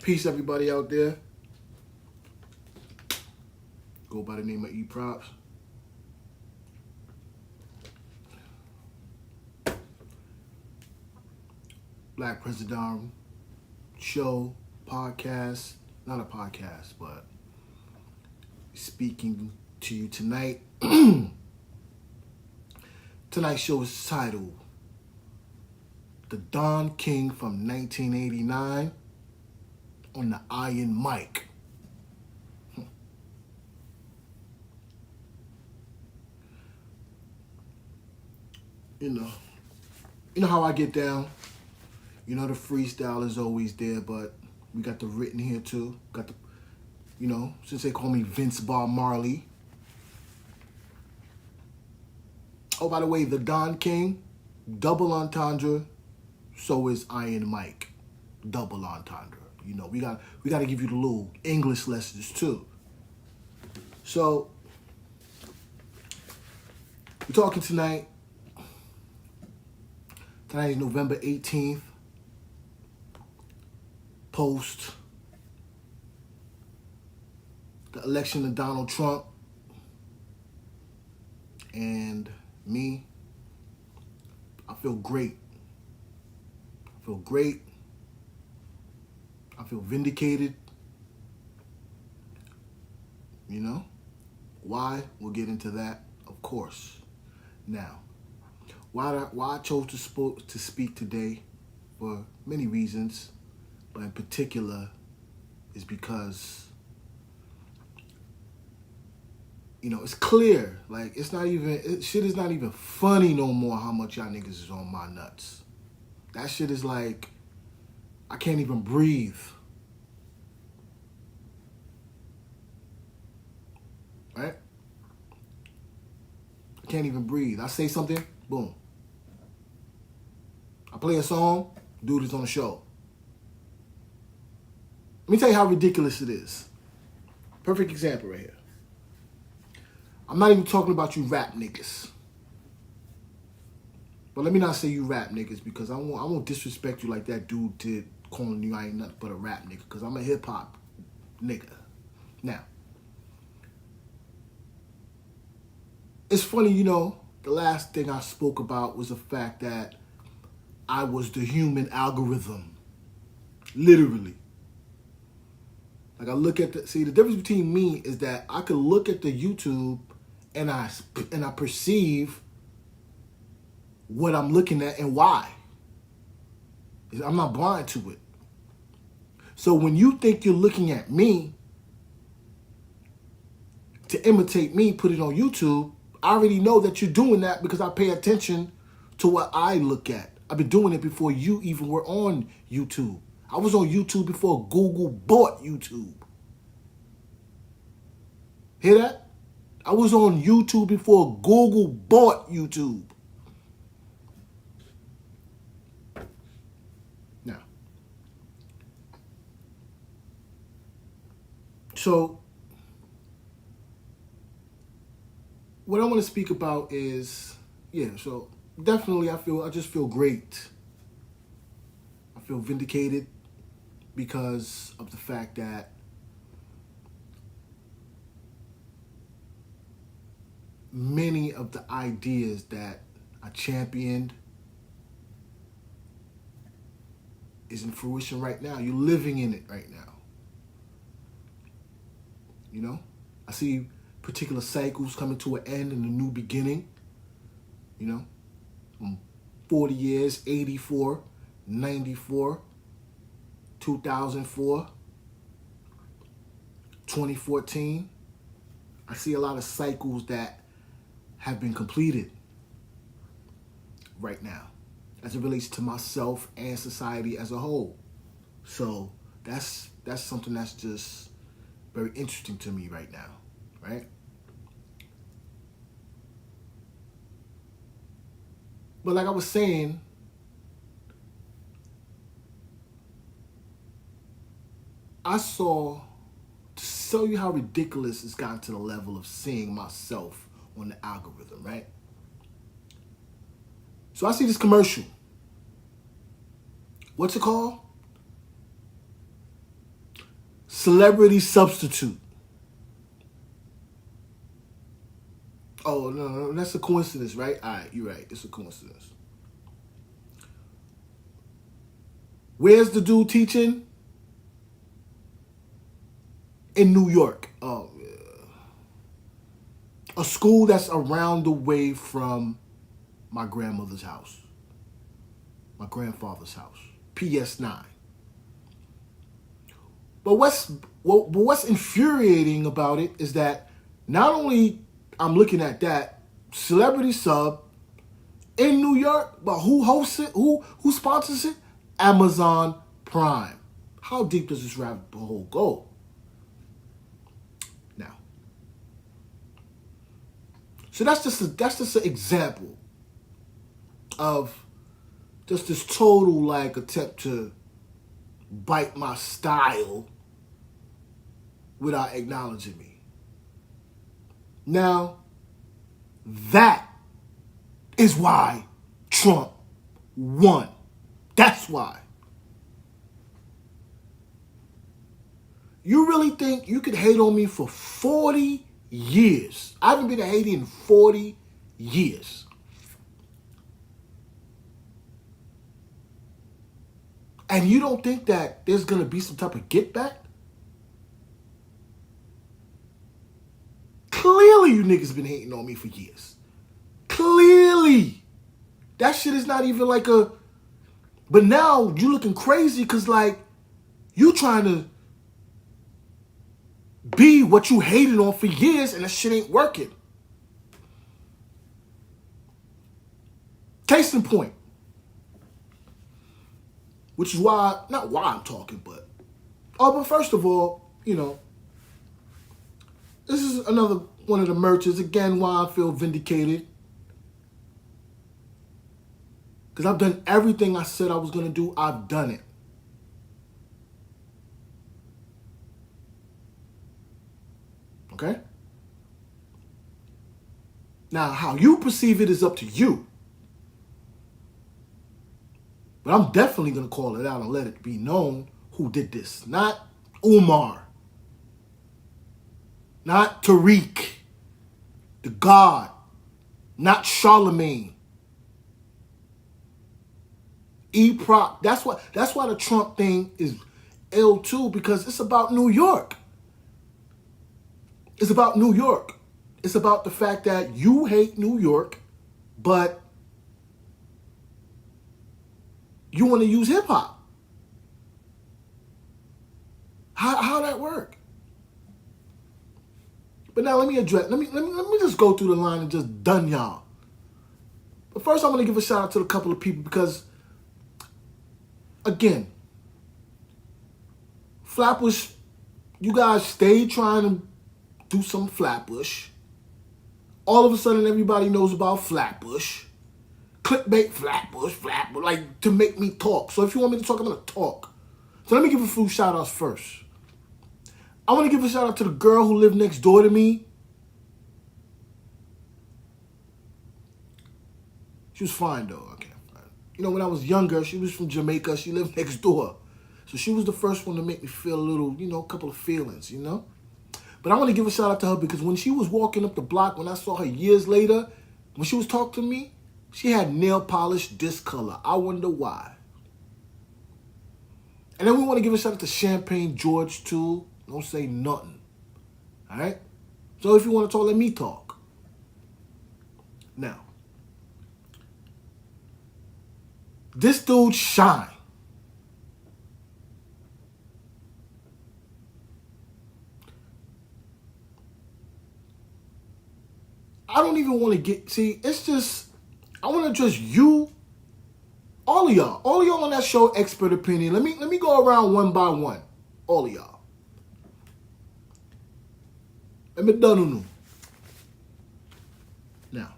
Peace, everybody out there. Go by the name of E-Props. Black President show, podcast, not a podcast, but speaking to you tonight. Tonight's show is titled The Don King from 1989 on the Iron M.I.C. You know how I get down. You know the freestyle is always there, but we got the written here too. Got the, since they call me Vince Bob Marley. Oh, by the way, the Don King, double entendre. So is Iron M.I.C. Double entendre. We got to give you the little English lessons too. So we're talking tonight. Tonight is November 18th. Post the election of Donald Trump. And me, I feel great. I feel great. I feel vindicated. Why? We'll get into that, of course. Now, why I chose to speak today for many reasons, but in particular is because, it's clear. Like, shit is not even funny no more how much y'all niggas is on my nuts. That shit is like, I can't even breathe. Right? I can't even breathe. I say something, boom. I play a song, dude is on the show. Let me tell you how ridiculous it is. Perfect example right here. I'm not even talking about you rap niggas. But let me not say you rap niggas because I won't disrespect you like that dude did calling you I ain't nothing but a rap nigga because I'm a hip hop nigga. Now, it's funny, the last thing I spoke about was the fact that I was the human algorithm. Literally. Like I look at the difference between me is that I could look at the YouTube and I perceive what I'm looking at and why. I'm not blind to it. So when you think you're looking at me to imitate me, put it on YouTube, I already know that you're doing that because I pay attention to what I look at. I've been doing it before you even were on YouTube. I was on YouTube before Google bought YouTube. Hear that? I was on YouTube before Google bought YouTube. Now, so what I want to speak about is, so definitely I just feel great. I feel vindicated because of the fact that many of the ideas that I championed is in fruition right now. You're living in it right now. I see particular cycles coming to an end and a new beginning. 40 years, 84, 94, 2004, 2014. I see a lot of cycles that have been completed right now as it relates to myself and society as a whole. So that's something that's just very interesting to me right now, right? But like I was saying, I saw, to show you how ridiculous it's gotten to the level of seeing myself on the algorithm, right? So I see this commercial. What's it called? celebrity substitute. Oh, no, that's a coincidence, right? All right, you're right. It's a coincidence. Where's the dude teaching? In New York. Oh, yeah. A school that's around the way from my grandmother's house. My grandfather's house. PS9. But what's infuriating about it is that not only I'm looking at that celebrity sub in New York, but who hosts it? Who sponsors it? Amazon Prime. How deep does this rabbit hole go? Now, so that's just an example of just this total like attempt to bite my style without acknowledging me. Now, that is why Trump won. That's why. You really think you could hate on me for 40 years? I haven't been a hater in 40 years. And you don't think that there's going to be some type of get back? Clearly you niggas been hating on me for years. Clearly. That shit is not even like a... But now you looking crazy because like you trying to be what you hated on for years and that shit ain't working. Case in point. Which is why, not why I'm talking, but... but first of all, this is another one of the merchants. Again, why I feel vindicated. Because I've done everything I said I was going to do. I've done it. Okay? Now, how you perceive it is up to you. But I'm definitely going to call it out and let it be known who did this. Not Umar. Not Tariq. The God. Not Charlemagne. E-Prop. That's why the Trump thing is ill too, because it's about New York. It's about New York. It's about the fact that you hate New York, but you want to use hip hop. How that work? But now let me just go through the line and just done y'all. But first I'm going to give a shout out to a couple of people because, again, Flatbush, you guys stay trying to do some Flatbush. All of a sudden everybody knows about Flatbush. Clickbait, Flatbush, like to make me talk. So if you want me to talk, I'm going to talk. So let me give a few shout outs first. I want to give a shout out to the girl who lived next door to me. She was fine though. Okay. When I was younger, she was from Jamaica. She lived next door. So she was the first one to make me feel a little, a couple of feelings, But I want to give a shout out to her because when she was walking up the block, when I saw her years later, when she was talking to me, she had nail polish this color. I wonder why. And then we want to give a shout out to Champagne George too. Don't say nothing. All right? So if you want to talk, let me talk. Now, this dude Shine. I don't even want to it's just, I want to address you, all of y'all on that show, Expert Opinion. Let me go around one by one, all of y'all. Let me done now.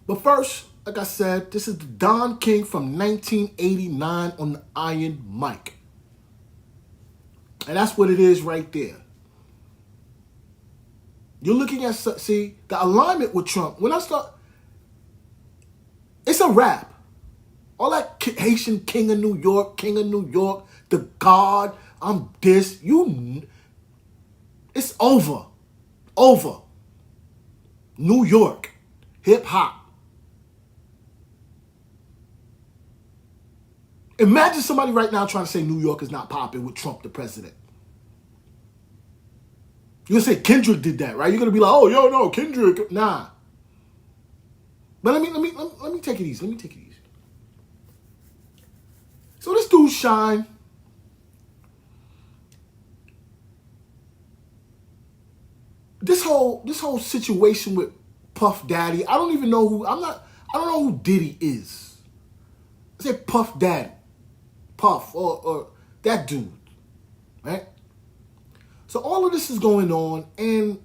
But first, like I said, this is the Don King from 1989 on the Iron M.I.C. And that's what it is right there. You're looking at, the alignment with Trump. When I start, it's a rap. All that Haitian King of New York, the God, I'm this. It's over. Over. New York. Hip hop. Imagine somebody right now trying to say New York is not popping with Trump the president. You're going to say Kendrick did that, right? You're going to be like, oh, yo, no, Kendrick. Nah. But let me take it easy. Let me take it easy. So this dude Shine, this whole situation with Puff Daddy, I don't know who Diddy is. I say Puff Daddy. Puff or that dude. Right? So all of this is going on, and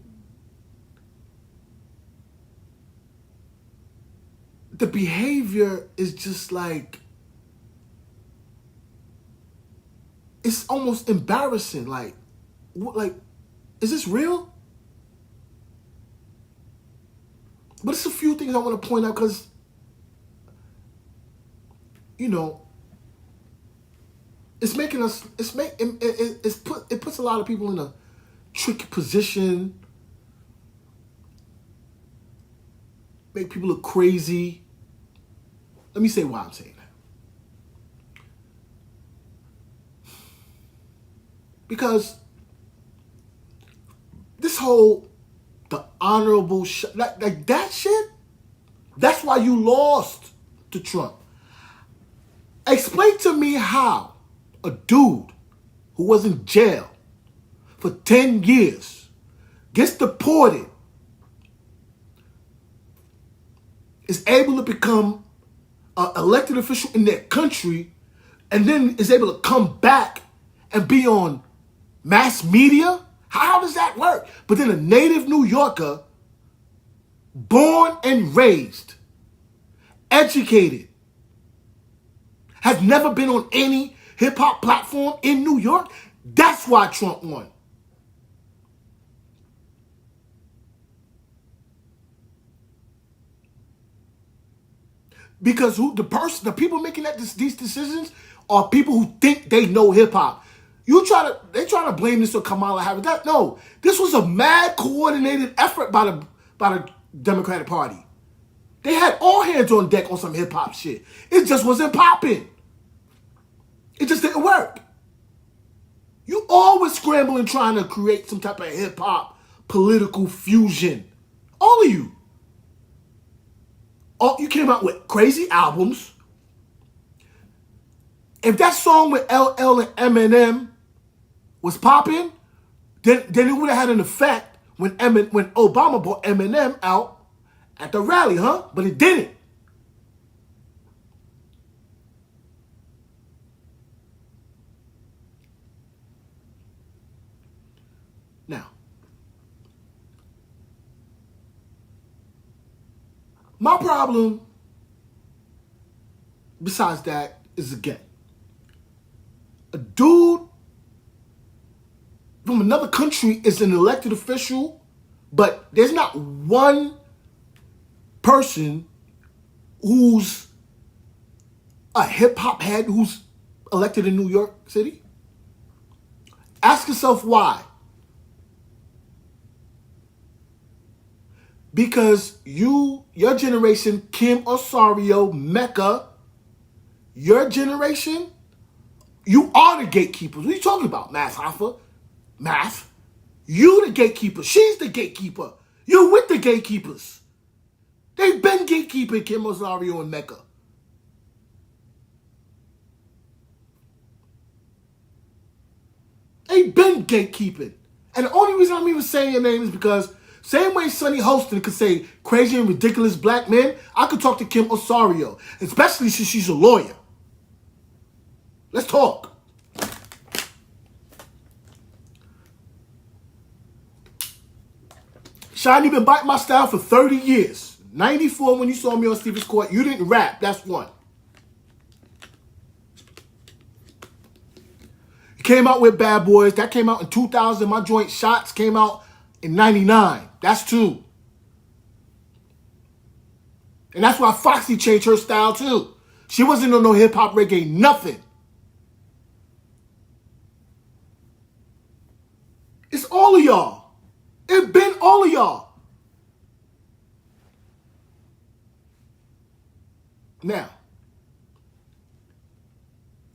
the behavior is just like, it's almost embarrassing. Like, is this real? But it's a few things I want to point out because, it puts a lot of people in a tricky position, make people look crazy. Let me say why I'm saying that. Because this whole, the honorable, like that shit, that's why you lost to Trump. Explain to me how a dude who was in jail for 10 years gets deported, is able to become an elected official in their country, and then is able to come back and be on mass media? How does that work? But then a native New Yorker, born and raised, educated, has never been on any hip-hop platform in New York? That's why Trump won. Because the people making these decisions are people who think they know hip-hop. They try to blame this on Kamala Harris. No, this was a mad coordinated effort by the Democratic Party. They had all hands on deck on some hip hop shit. It just wasn't popping. It just didn't work. You always scrambling trying to create some type of hip hop political fusion. All of you. You came out with crazy albums. If that song with LL and Eminem was popping, then it would have had an effect when Obama brought Eminem out at the rally, huh? But it didn't. Now, my problem, besides that, is again, a dude from another country is an elected official, but there's not one person who's a hip-hop head who's elected in New York City. Ask yourself why. Because your generation, Kim Osorio, Mecca, your generation, you are the gatekeepers. What are you talking about, Math Hoffa? Math. You the gatekeeper. She's the gatekeeper. You're with the gatekeepers. They've been gatekeeping Kim Osorio and Mecca. They've been gatekeeping. And the only reason I'm even saying your name is because same way Sonny Holston could say crazy and ridiculous black men, I could talk to Kim Osorio, especially since she's a lawyer. Let's talk. Shiny been biting my style for 30 years. 94 when you saw me on Stevens Court, you didn't rap. That's one. You came out with Bad Boys. That came out in 2000. My joint Shots came out in 99. That's two. And that's why Foxy changed her style too. She wasn't on no hip-hop reggae, nothing. all of y'all. It been all of y'all. Now,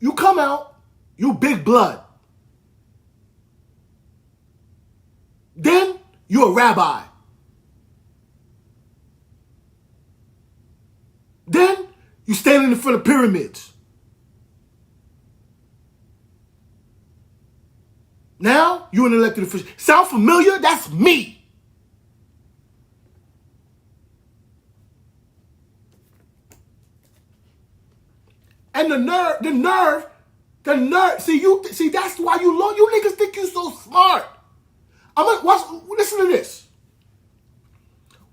you come out, you big blood. Then you're a rabbi. Then you standing in front of pyramids. Now you're an elected official. Sound familiar? That's me. And the nerve. See, that's why you niggas think you so smart. Listen to this.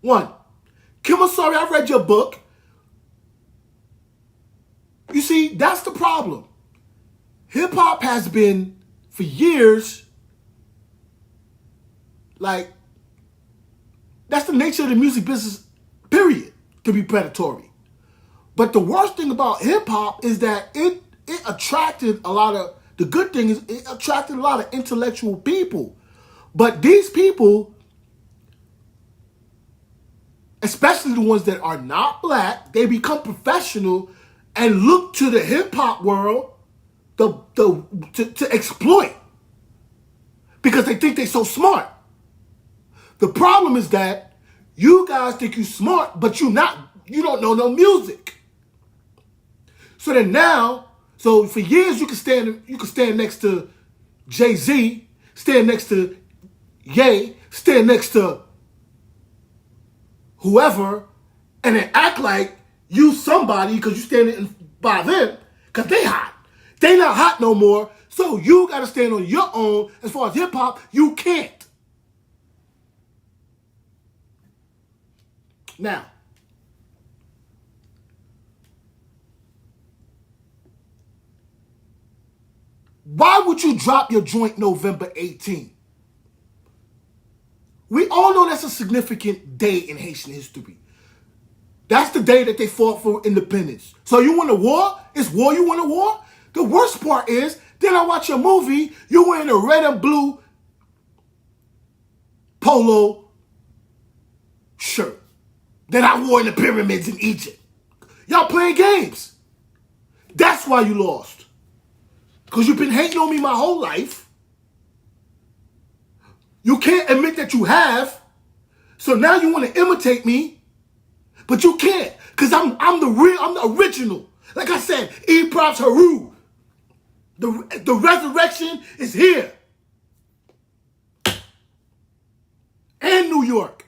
One, Kim, I'm sorry, I read your book. You see, that's the problem. Hip hop has been, for years, like, that's the nature of the music business, period, to be predatory. But the worst thing about hip hop is that it attracted a lot of, the good thing is it attracted a lot of intellectual people. But these people, especially the ones that are not black, they become professional and look to the hip hop world to exploit because they think they're so smart. The problem is that you guys think you're smart, but you don't know no music. So then now, so for years you can stand next to Jay-Z, stand next to Ye, stand next to whoever, and then act like you somebody because you standing by them because they hot. They not hot no more, so you got to stand on your own. As far as hip-hop, you can't. Now, why would you drop your joint November 18th? We all know that's a significant day in Haitian history. That's the day that they fought for independence. So you want a war? It's war, you want a war? The worst part is, then I watch a movie, you're wearing a red and blue polo shirt that I wore in the pyramids in Egypt. Y'all playing games. That's why you lost. Because you've been hating on me my whole life. You can't admit that you have. So now you want to imitate me. But you can't. Because I'm the original. Like I said, E props Haru. The resurrection is here. And New York.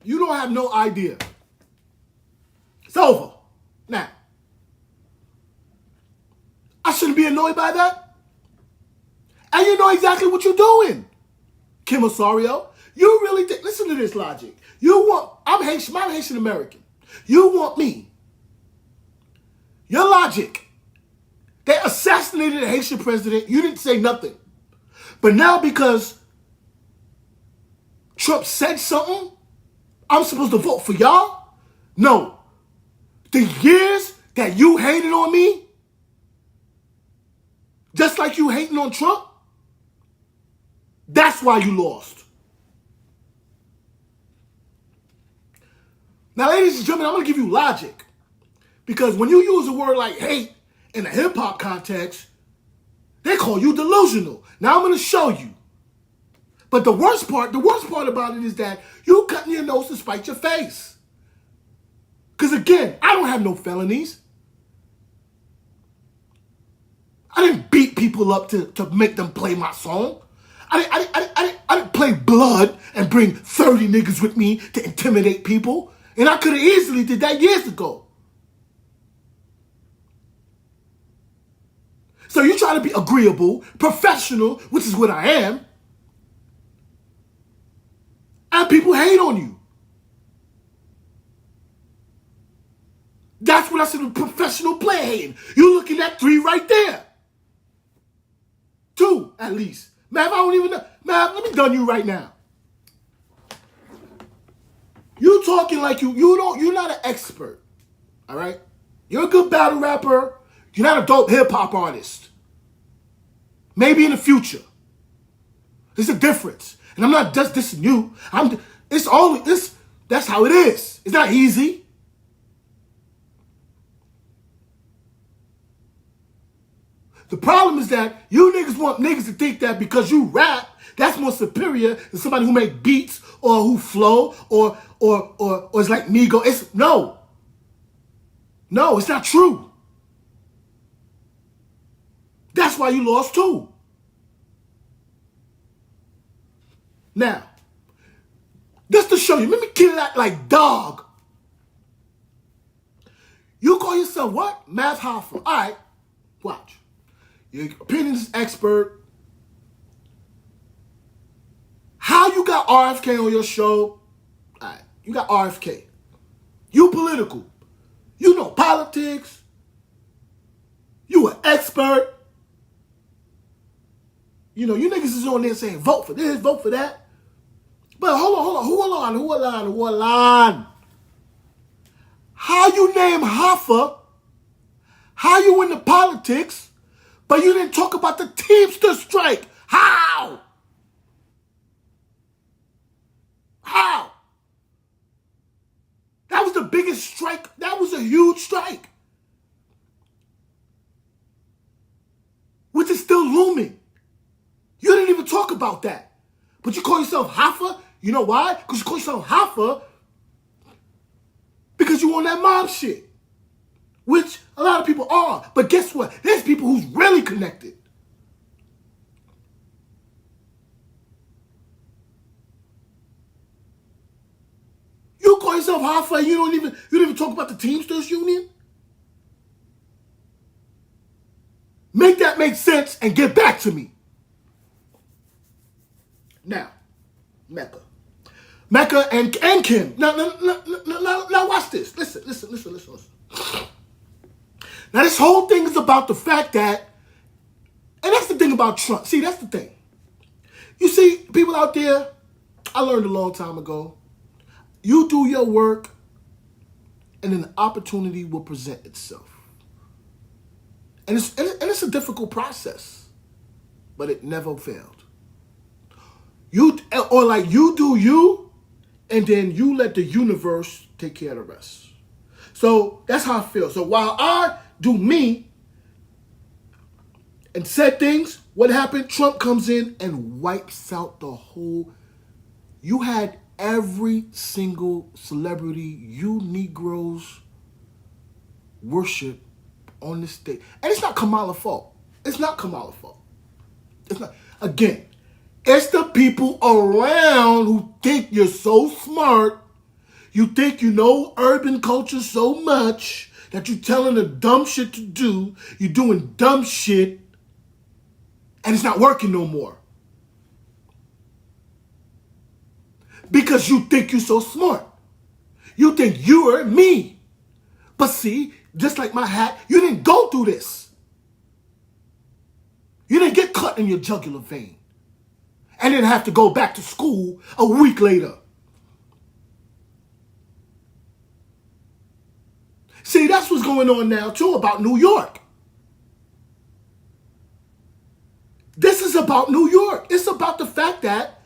You don't have no idea. It's over. Now, I shouldn't be annoyed by that. And you know exactly what you're doing, Kim Osorio. You really think, listen to this logic. I'm Haitian American. You want me. Your logic. They assassinated a Haitian president. You didn't say nothing. But now because Trump said something, I'm supposed to vote for y'all? No. The years that you hated on me, just like you hating on Trump, that's why you lost. Now, ladies and gentlemen, I'm going to give you logic. Because when you use a word like hate in a hip-hop context, they call you delusional. Now, I'm going to show you. But the worst part about it is that you cutting your nose to spite your face. Because again, I don't have no felonies. I didn't beat people up to make them play my song. I didn't play blood and bring 30 niggas with me to intimidate people. And I could have easily did that years ago. So you try to be agreeable, professional, which is what I am. And people hate on you. That's what I said, a professional player hating. You're looking at 3 right there. 2, at least. Man, if I don't even know. Man, let me done you right now. You talking like you're not an expert. All right? You're a good battle rapper. You're not a dope hip-hop artist. Maybe in the future. There's a difference. And I'm not just dissing you. That's how it is. It's not easy. The problem is that you niggas want niggas to think that because you rap, that's more superior than somebody who make beats or who flow or is like Migo. No, it's not true. That's why you lost too. Now, just to show you, let me kill that like dog. You call yourself what? Math Hoffa. All right, watch. Your opinion is expert. How you got RFK on your show? All right, you got RFK. You political. You know politics. You an expert. You know, you niggas is on there saying vote for this, vote for that. But hold on. How you name Hoffa? How you into politics? But you didn't talk about the Teamster strike. How? That was the biggest strike. That was a huge strike. Which is still looming. You didn't even talk about that. But you call yourself Hoffa? You know why? Because you call yourself Hoffa because you on that mob shit. Which a lot of people are. But guess what? There's people who's really connected. You call yourself Hoffa and you don't even talk about the Teamsters Union? Make that make sense and get back to me. Now, Mecca and Kim. Now, watch this. Listen. Now, this whole thing is about the fact that, and that's the thing about Trump. See, that's the thing. You see, people out there, I learned a long time ago, you do your work, and an opportunity will present itself. And it's a difficult process, but it never failed. You do you, and then you let the universe take care of the rest. So that's how I feel. So while I do me and said things, what happened? Trump comes in and wipes out the whole. You had every single celebrity you Negroes worship on this stage. And it's not Kamala's fault. It's not. Again, it's the people around who think you're so smart. You think you know urban culture so much that you're telling them dumb shit to do. You're doing dumb shit. And it's not working no more. Because you think you're so smart. You think you're me. But see, just like my hat, you didn't go through this. You didn't get cut in your jugular vein. And then have to go back to school a week later. See, that's what's going on now, too, about New York. This is about New York. It's about the fact that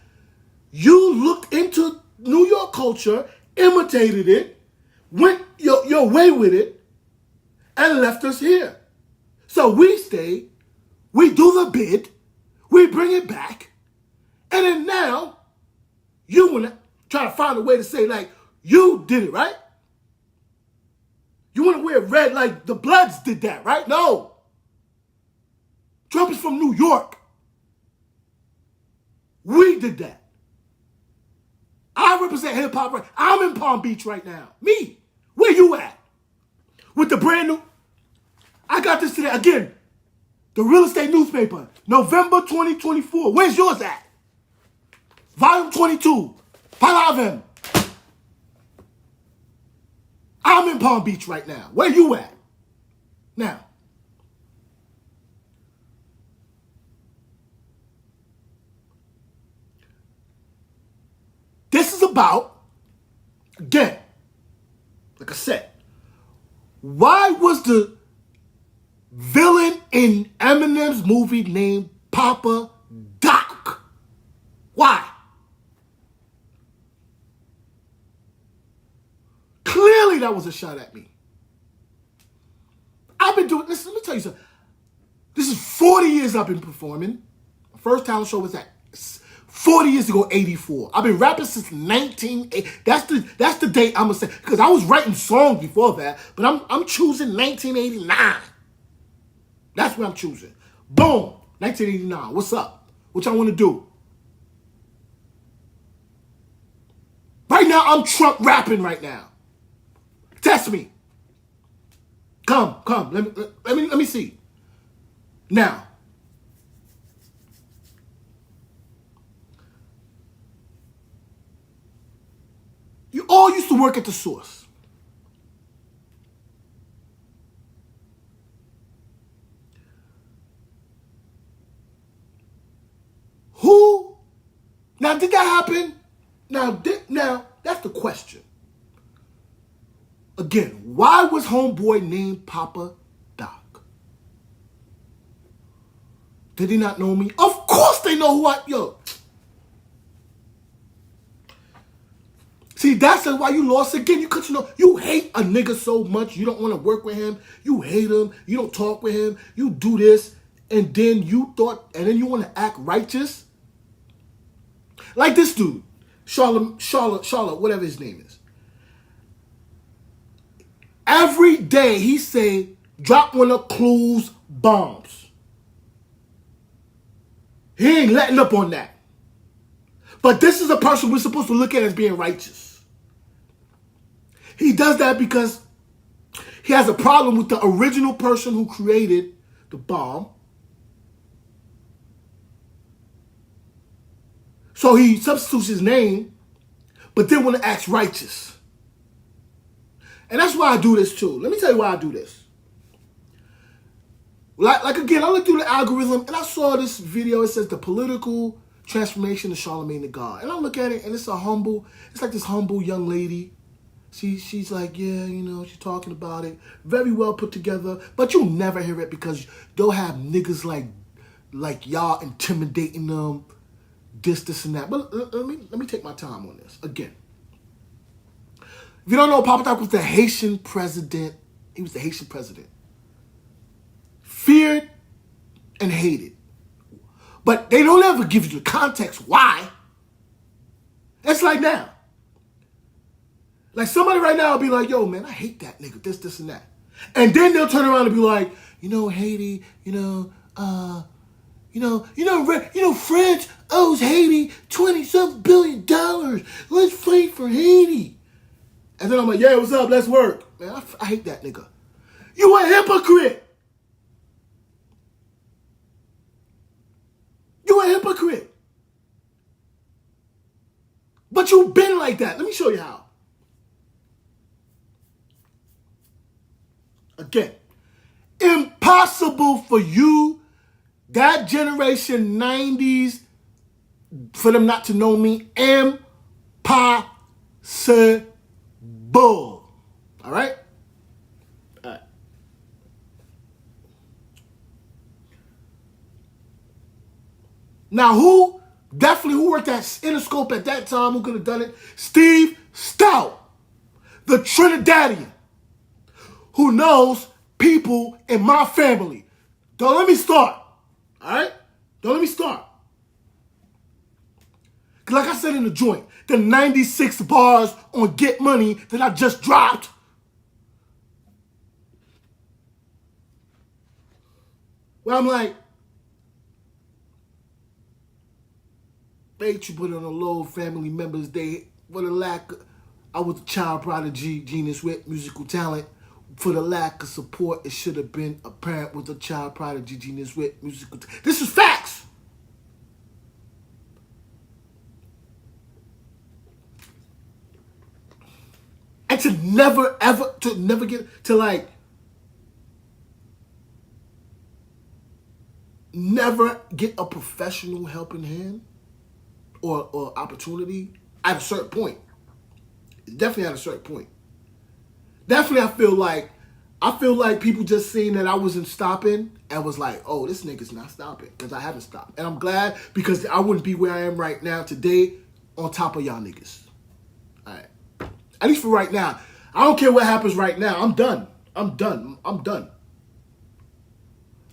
you looked into New York culture, imitated it, went your way with it, and left us here. So we stay, we do the bid, we bring it back, and then now you want to try to find a way to say, like, you did it, right? You want to wear red like the Bloods did that, right? No. Trump is from New York. We did that. I represent hip-hop. Right? I'm in Palm Beach right now. Me. Where you at? With the brand new... I got this today. Again, the real estate newspaper. November 2024. Where's yours at? Volume 22. Palavem. I'm in Palm Beach right now. Where you at? Now, this is about, again, like I said, Why was the villain in Eminem's movie named Papa Doc? Why? Clearly that was a shot at me. I've been doing this. Let me tell you something. This is 40 years I've been performing. My first talent show was at 40 years ago, 84. I've been rapping since 1980. That's the date I'm gonna say, because I was writing songs before that, but I'm choosing 1989. That's what I'm choosing. Boom, 1989. What's up? What y'all want to do? Right now, I'm Trump rapping right now. Test me. Come. Let me see. Now, you all used to work at the source. Who? Now, did that happen? Now, that's the question. Again, why was homeboy named Papa Doc? Did he not know me? Of course they know who yo. See, that's why you lost again. Because you hate a nigga so much, you don't want to work with him. You hate him. You don't talk with him. You do this. And then you want to act righteous. Like this dude, Charlotte, whatever his name is. Every day he say, drop one of Clue's bombs. He ain't letting up on that. But this is a person we're supposed to look at as being righteous. He does that because he has a problem with the original person who created the bomb. So he substitutes his name, but then want to act righteous. And that's why I do this too. Let me tell you why I do this. Like again, I looked through the algorithm and I saw this video. It says the political transformation of Charlemagne the God. And I look at it and it's like this humble young lady. She's like, yeah, she's talking about it. Very well put together. But you'll never hear it because they'll have niggas like y'all intimidating them. This and that. But let me take my time on this. Again. If you don't know, Papa Doc was the Haitian president. He was the Haitian president. Feared and hated. But they don't ever give you the context why. It's like now. Like somebody right now will be like, yo, man, I hate that nigga, this and that. And then they'll turn around and be like, Haiti, France owes Haiti $20-something billion. Let's fight for Haiti. And then I'm like, yeah, what's up? Let's work. Man, I hate that nigga. You a hypocrite. You a hypocrite. But you've been like that. Let me show you how. Again, impossible for you, that generation 90s, for them not to know me. Impossible. All right? All right. Now, who worked at Interscope at that time, who could have done it? Steve Stout, the Trinidadian, who knows people in my family. Don't let me start. All right? Don't let me start. Because like I said in the joint, the 96 bars on Get Money that I just dropped, where I'm like, you put on a low family members day for the lack of, I was a child prodigy, genius with musical talent. For the lack of support, it should have been apparent with a child prodigy, genius with musical talent. This is facts. And to never get a professional helping hand or opportunity at a certain point. Definitely at a certain point. Definitely I feel like I feel like people just seen that I wasn't stopping and was like, oh, this nigga's not stopping because I haven't stopped. And I'm glad because I wouldn't be where I am right now today on top of y'all niggas. All right. At least for right now. I don't care what happens right now. I'm done. I'm done.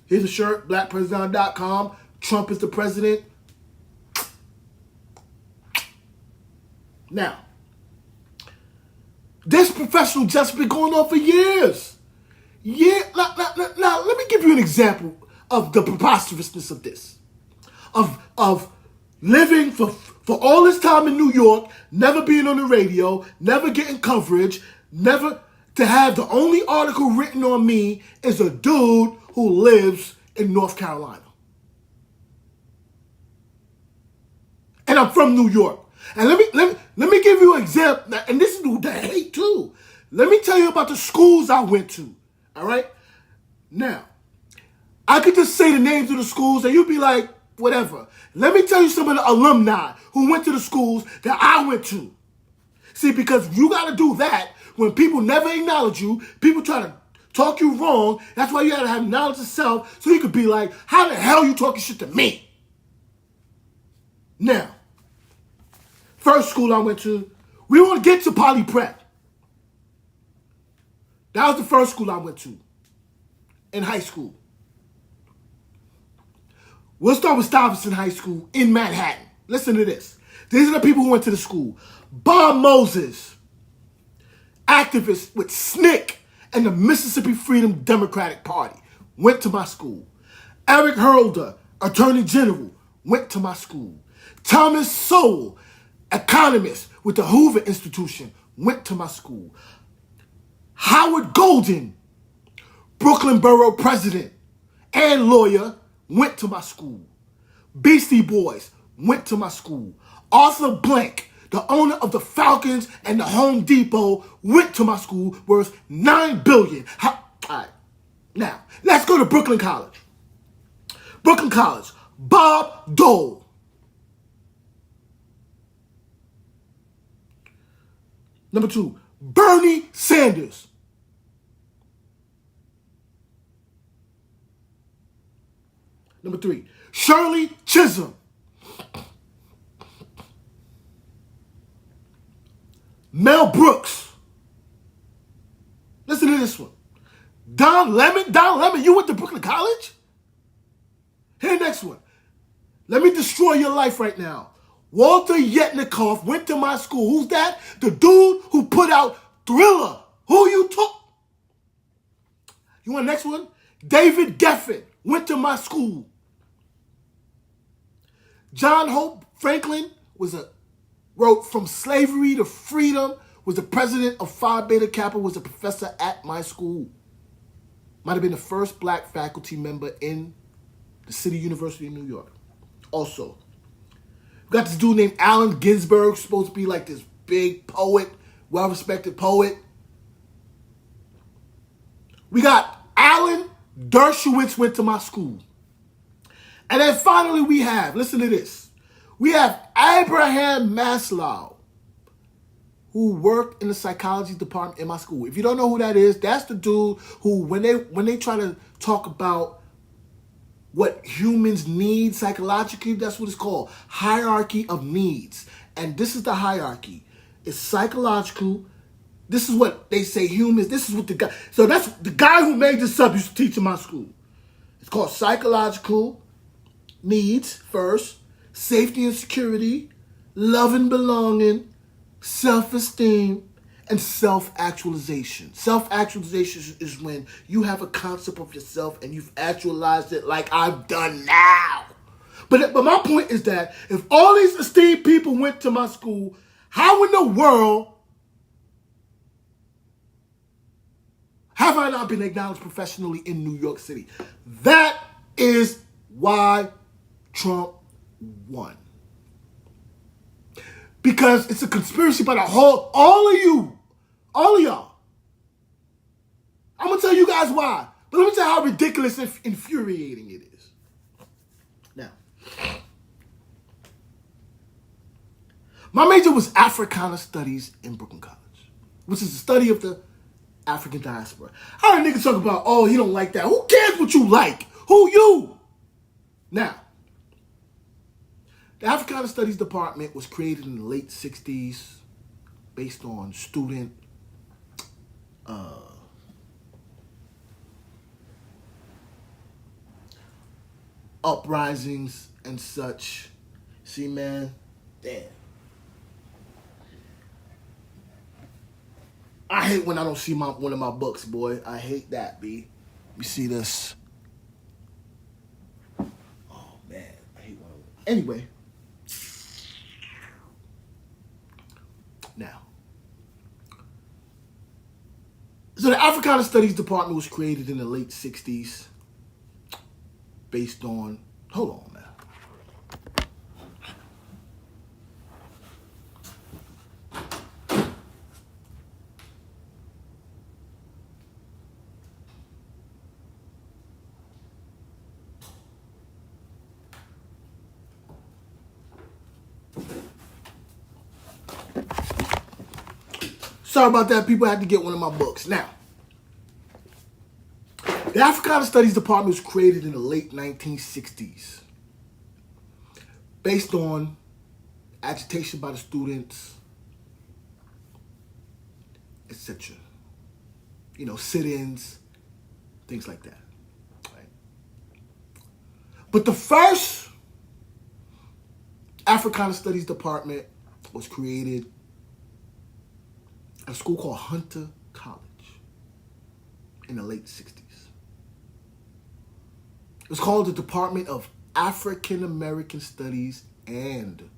Here's a shirt, blackpresident.com. Trump is the president. Now, this professional just been going on for years. Yeah, now, let me give you an example of the preposterousness of this. Of living for all this time in New York, never being on the radio, never getting coverage, never to have the only article written on me is a dude who lives in North Carolina. And I'm from New York. And let me give you an example, and this is the hate too. Let me tell you about the schools I went to. All right? Now, I could just say the names of the schools and you'd be like, whatever. Let me tell you some of the alumni who went to the schools that I went to. See, because you got to do that when people never acknowledge you, people try to talk you wrong. That's why you got to have knowledge of self so you could be like, how the hell you talking shit to me? Now, first school I went to, we want to get to Poly Prep. That was the first school I went to in high school. We'll start with Stuyvesant High School in Manhattan. Listen to this. These are the people who went to the school. Bob Moses, activist with SNCC and the Mississippi Freedom Democratic Party, went to my school. Eric Holder, Attorney General, went to my school. Thomas Sowell, economist with the Hoover Institution, went to my school. Howard Golden, Brooklyn Borough President and lawyer, went to my school. Beastie Boys went to my school. Arthur Blank, the owner of the Falcons and the Home Depot, went to my school, worth $9 billion. All right. Now, let's go to Brooklyn College. Brooklyn College, Bob Dole. Number 2, Bernie Sanders. Number 3, Shirley Chisholm. Mel Brooks. Listen to this one. Don Lemon, you went to Brooklyn College? Here, next one. Let me destroy your life right now. Walter Yetnikoff went to my school. Who's that? The dude who put out Thriller. Who you took? You want the next one? David Geffen went to my school. John Hope Franklin wrote From Slavery to Freedom, was the president of Phi Beta Kappa, was a professor at my school. Might have been the first black faculty member in the City University of New York. Also, we got this dude named Allen Ginsberg, supposed to be like this big poet, well-respected poet. We got Alan Dershowitz went to my school. And then finally we have, listen to this, we have Abraham Maslow, who worked in the psychology department in my school. If you don't know who that is, that's the dude who, when they try to talk about what humans need psychologically, that's what it's called, hierarchy of needs. And this is the hierarchy. It's psychological. This is what they say humans, this is what the guy, so that's the guy who made this up used to teach in my school. It's called psychological needs first, safety and security, love and belonging, self-esteem, and self-actualization. Self-actualization is when you have a concept of yourself and you've actualized it like I've done now. But my point is that if all these esteemed people went to my school, how in the world have I not been acknowledged professionally in New York City? That is why Trump won. Because it's a conspiracy by all of y'all. I'm going to tell you guys why. But let me tell you how ridiculous and infuriating it is. Now, my major was Africana Studies in Brooklyn College, which is the study of the African diaspora. I heard niggas talk about, oh, he don't like that. Who cares what you like? Who you? Now, the Africana Studies Department was created in the late 60s based on student uprisings and such. See, man, damn. I hate when I don't see one of my books, boy. I hate that, B. You see this? Oh, man. I hate one of them. Anyway. Now. So the Africana Studies Department was created in the late 60s based on... Hold on, man. Sorry about that, people. I had to get one of my books. Now, the Africana Studies Department was created in the late 1960s based on agitation by the students, etc. You know, sit-ins, things like that. Right? But the first Africana Studies Department was created at a school called Hunter College in the late 60s. It was called the Department of African American Studies and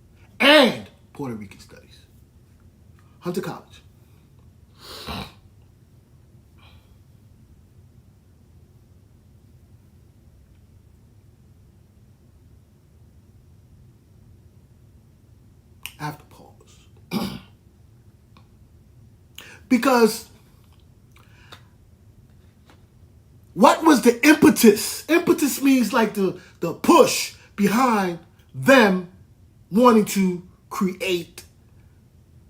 Puerto Rican Studies. Hunter College. I have to pause. Because what was the impetus? Impetus means like the push behind them wanting to create.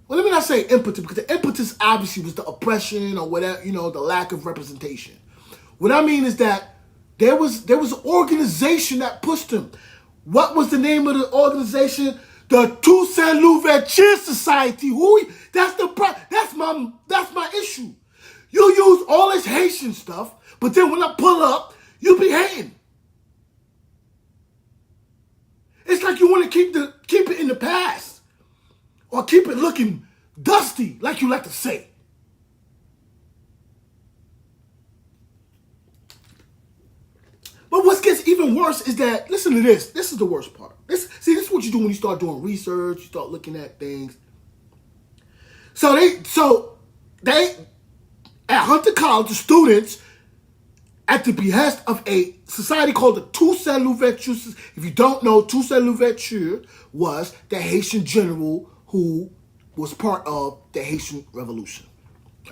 Well, let me not say impetus, because the impetus obviously was the oppression or whatever, you know, the lack of representation. What I mean is that there was an organization that pushed them. What was the name of the organization? The Toussaint Louverture Society. That's my issue. You use all this Haitian stuff, but then when I pull up, you be hating. It's like you want to keep it in the past, or keep it looking dusty, like you like to say. But what gets even worse is that, listen to this. This is the worst part. This is what you do when you start doing research, you start looking at things. So they at Hunter College, the students, at the behest of a society called the Toussaint Louverture. If you don't know, Toussaint Louverture was the Haitian general who was part of the Haitian Revolution.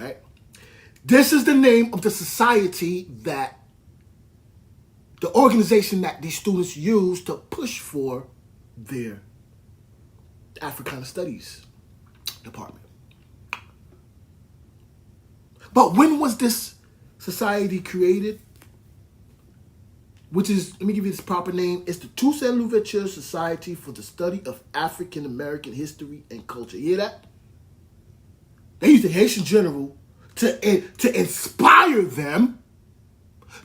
Right? This is the name of the society that the organization that these students use to push for their Africana Studies department. But when was this society created? Which is, let me give you its proper name. It's the Toussaint Louverture Society for the Study of African American History and Culture. You hear that? They used the Haitian general to inspire them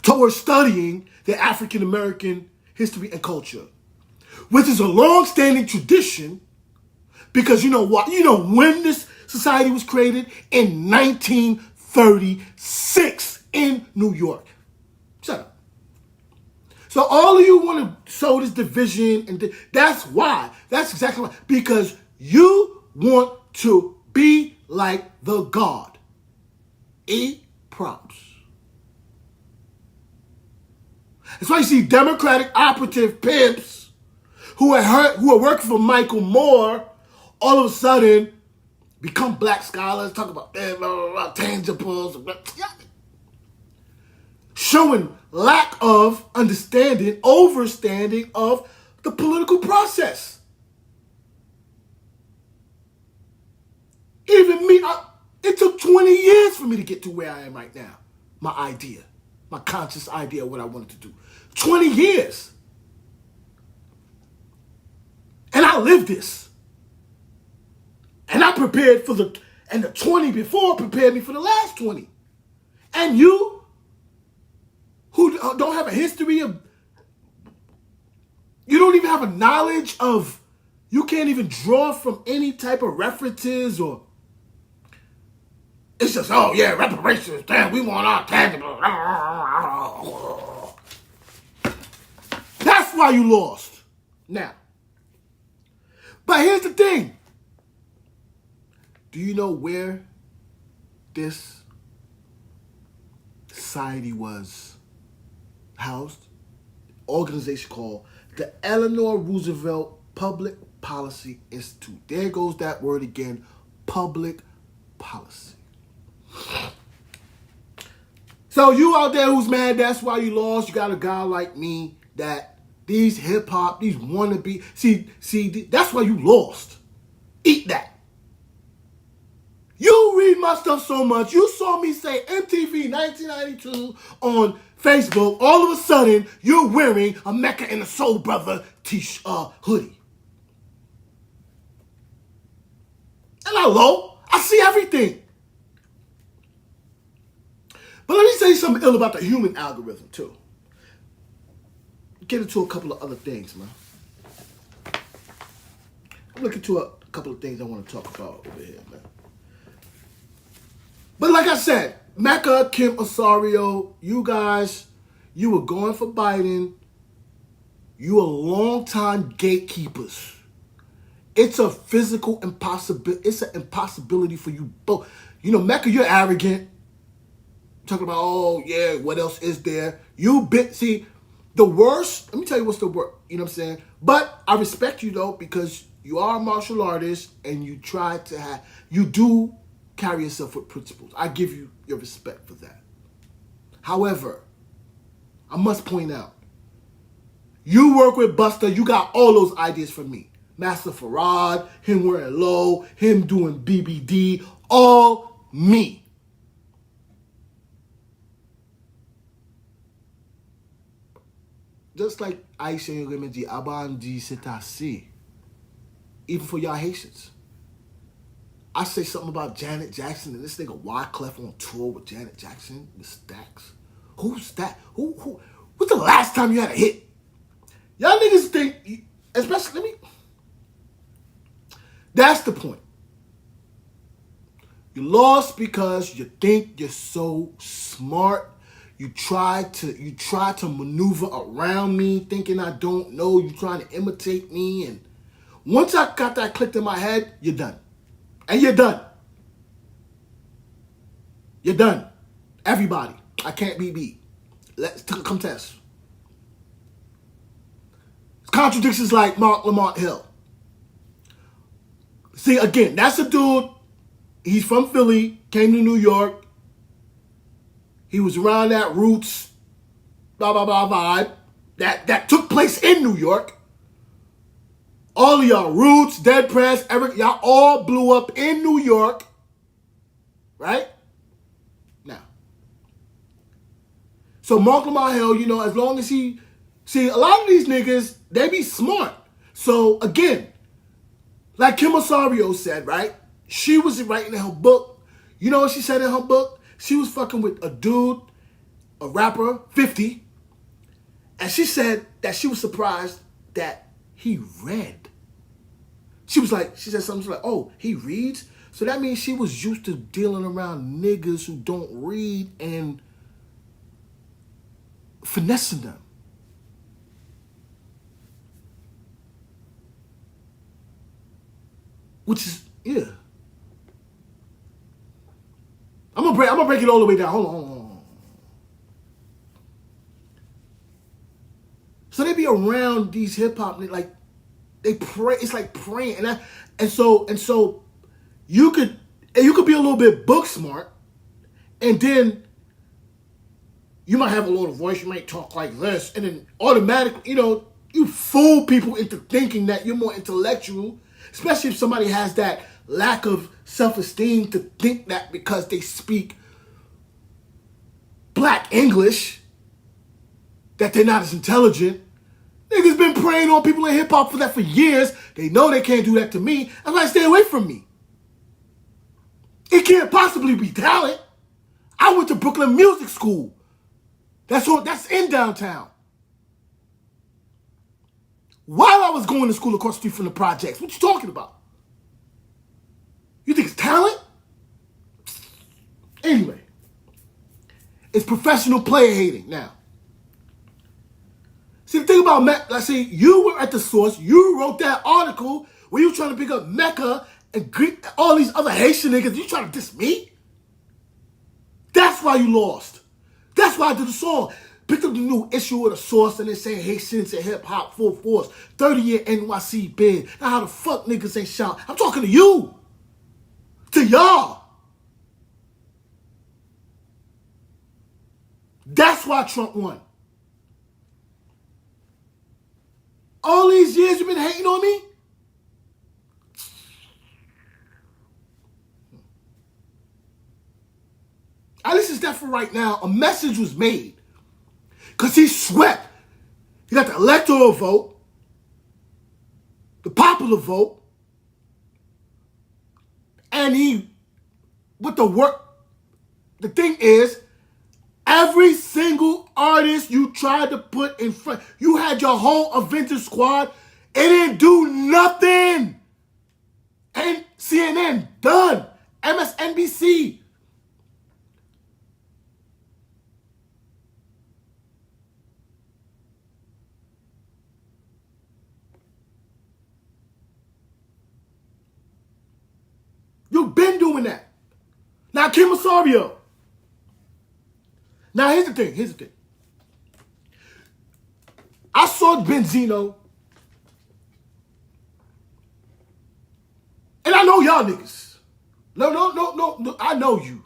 towards studying the African American history and culture, which is a long-standing tradition, because you know what? You know when this society was created? In 1936 in New York. Shut up. So all of you want to sow this division, and that's why. That's exactly why. Because you want to be like the God. Props. That's why you see Democratic operative pimps who are working for Michael Moore all of a sudden become black scholars, talk about tangibles, showing lack of understanding, overstanding of the political process. Even It took 20 years for me to get to where I am right now. My conscious idea of what I wanted to do. 20 years. And I lived this. And I prepared for the 20 before prepared me for the last 20. And you, who don't have a history of, you don't even have a knowledge of, you can't even draw from any type of references or, it's just, oh yeah, reparations, damn, we want our tangible. That's why you lost. Now, but here's the thing. Do you know where this society was housed? Organization called the Eleanor Roosevelt Public Policy Institute. There goes that word again, public policy. So you out there who's mad, that's why you lost. You got a guy like me that these hip hop, these wannabe, see, that's why you lost. Eat that. You read my stuff so much, you saw me say MTV 1992 on Facebook. All of a sudden, you're wearing a Mecca and the Soul Brother hoodie. And hello, I see everything. But let me say something ill about the human algorithm, too. Get into a couple of other things, man. I'm looking to a couple of things I want to talk about over here, man. But like I said, Mecca, Kim Osorio, you guys, you were going for Biden. You are long-time gatekeepers. It's a physical impossibility. It's an impossibility for you both. You know, Mecca, you're arrogant. Talking about, oh, yeah, what else is there? See, the worst, let me tell you what's the worst, you know what I'm saying? But I respect you, though, because you are a martial artist and you do carry yourself with principles. I give you your respect for that. However, I must point out, you work with Busta, you got all those ideas from me. Master Farad, him wearing low, him doing BBD, all me. Just like Aisha Remedy, Abandi Setasi, even for y'all Haitians. I say something about Janet Jackson and this nigga Wyclef on tour with Janet Jackson, the Stacks. Who's that? Who? What's the last time you had a hit? Y'all niggas think, especially, that's the point. You lost because you think you're so smart. You try to maneuver around me, thinking I don't know. You trying to imitate me, and once I got that clicked in my head, you're done. And you're done. You're done. Everybody. I can't be beat. Let's contest. Contradictions like Mark Lamont Hill. See, again, that's a dude. He's from Philly, came to New York. He was around that roots, blah, blah, blah vibe that took place in New York. All of y'all, Roots, Dead Press, Eric, y'all all blew up in New York. Right? Now. So Mark Lamont Hill, you know, as long as see, a lot of these niggas, they be smart. So, again, like Kim Osorio said, right? She was writing in her book. You know what she said in her book? She was fucking with a dude, a rapper, 50. And she said that she was surprised that he read. She said something like, oh, he reads? So that means she was used to dealing around niggas who don't read and finessing them. Which is, yeah. I'm gonna break it all the way down. Hold on. So they be around these hip hop, like they pray. It's like praying, and so you could be a little bit book smart, and then you might have a little voice. You might talk like this, and then automatically, you know, you fool people into thinking that you're more intellectual, especially if somebody has that lack of self-esteem to think that because they speak black English that they're not as intelligent. Niggas been preying on people in hip-hop for that for years. They know they can't do that to me. That's why stay away from me. It can't possibly be talent. I went to Brooklyn Music School. That's in downtown. While I was going to school across the street from the projects, what you talking about? You think it's talent? Anyway, it's professional player hating now. See, the thing about Mecca, you were at the source. You wrote that article where you were trying to pick up Mecca and Greek, all these other Haitian niggas. You trying to diss me? That's why you lost. That's why I did the song. Picked up the new issue of the source and they say Haitians and hip hop full force. 30-year NYC bid. Now how the fuck niggas ain't shout? I'm talking to you. To y'all. That's why Trump won. All these years you've been hating on me? At least it's that for right now. A message was made. Because he swept. He got the electoral vote, the popular vote, and the thing is, every single artist you tried to put in front, you had your whole Avengers squad, it didn't do nothing. And CNN, done. MSNBC. You've been doing that. Now, Kim Osorio. Now, here's the thing. I saw Benzino. And I know y'all niggas. No. I know you.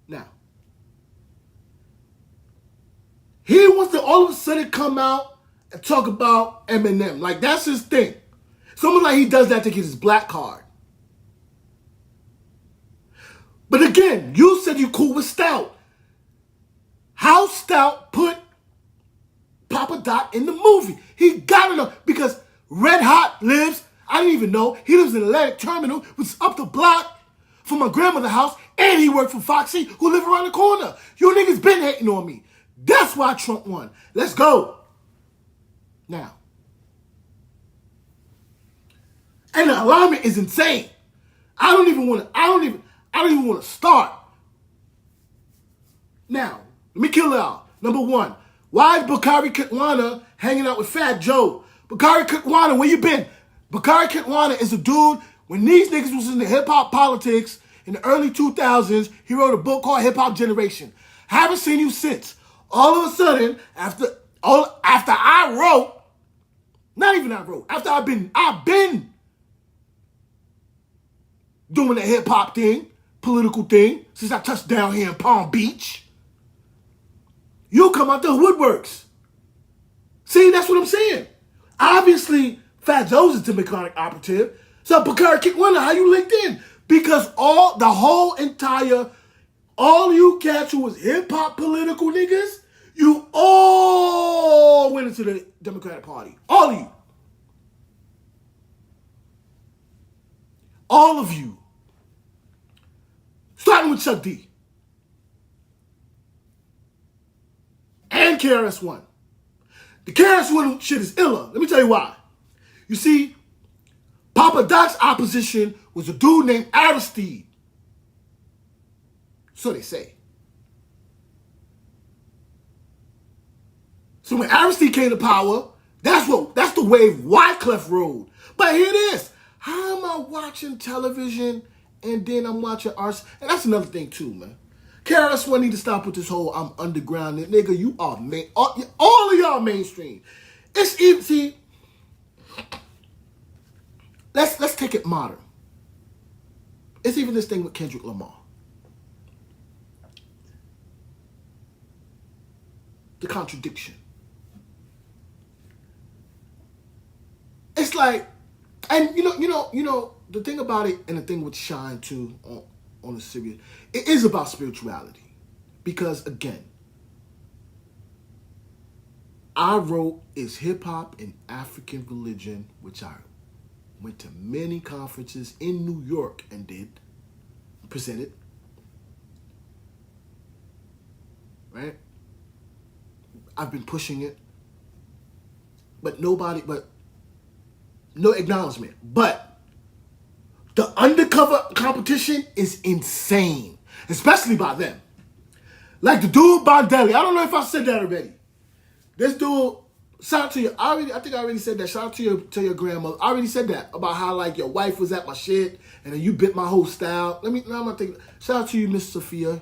Now. He wants to all of a sudden come out and talk about Eminem. Like, that's his thing. It's almost like he does that to get his black card. But again, you said you cool with Stout. How Stout put Papa Doc in the movie? He got to know because Red Hot lives, I didn't even know, he lives in Atlantic Terminal, which is up the block from my grandmother's house, and he worked for Foxy, who live around the corner. You niggas been hating on me. That's why Trump won. Let's go. Now. And the alignment is insane. I don't even want to start. Now, let me kill it out. Number one, why is Bakari Kitwana hanging out with Fat Joe? Bakari Kitwana, where you been? Bakari Kitwana is a dude, when these niggas was in the hip-hop politics in the early 2000s, he wrote a book called Hip Hop Generation. Haven't seen you since. All of a sudden, after I wrote, after I've been doing the hip-hop thing, political thing, since I touched down here in Palm Beach. You come out the woodworks. See, that's what I'm saying. Obviously, Fat Joe's a Democratic operative. So, Bakari Kitwana, how you linked in? Because all you cats who was hip-hop political niggas, you all went into the Democratic Party. All of you. All of you. Starting with Chuck D. And KRS-One. The KRS-One shit is illa. Let me tell you why. You see, Papa Doc's opposition was a dude named Aristide. So they say. So when Aristide came to power, that's the wave Wyclef rode. But here it is. How am I watching television and then I'm watching arts? And that's another thing too, man. KRS-One need to stop with this whole I'm underground. Nigga, you are all of y'all mainstream. It's even, see, let's take it modern. It's even this thing with Kendrick Lamar. The contradiction. It's like, and you know, the thing about it, and the thing with Shine too, on the serious, it is about spirituality. Because again, I wrote Is Hip Hop an African Religion, which I went to many conferences in New York and did, presented. Right? I've been pushing it. But no acknowledgement. But the undercover competition is insane. Especially by them. Like the dude Bondelli. I don't know if I said that already. This dude, shout out to you. I think I already said that. Shout out to your grandmother. I already said that about how like your wife was at my shit and then you bit my whole style. Now I'm not thinking. Shout out to you, Miss Sophia.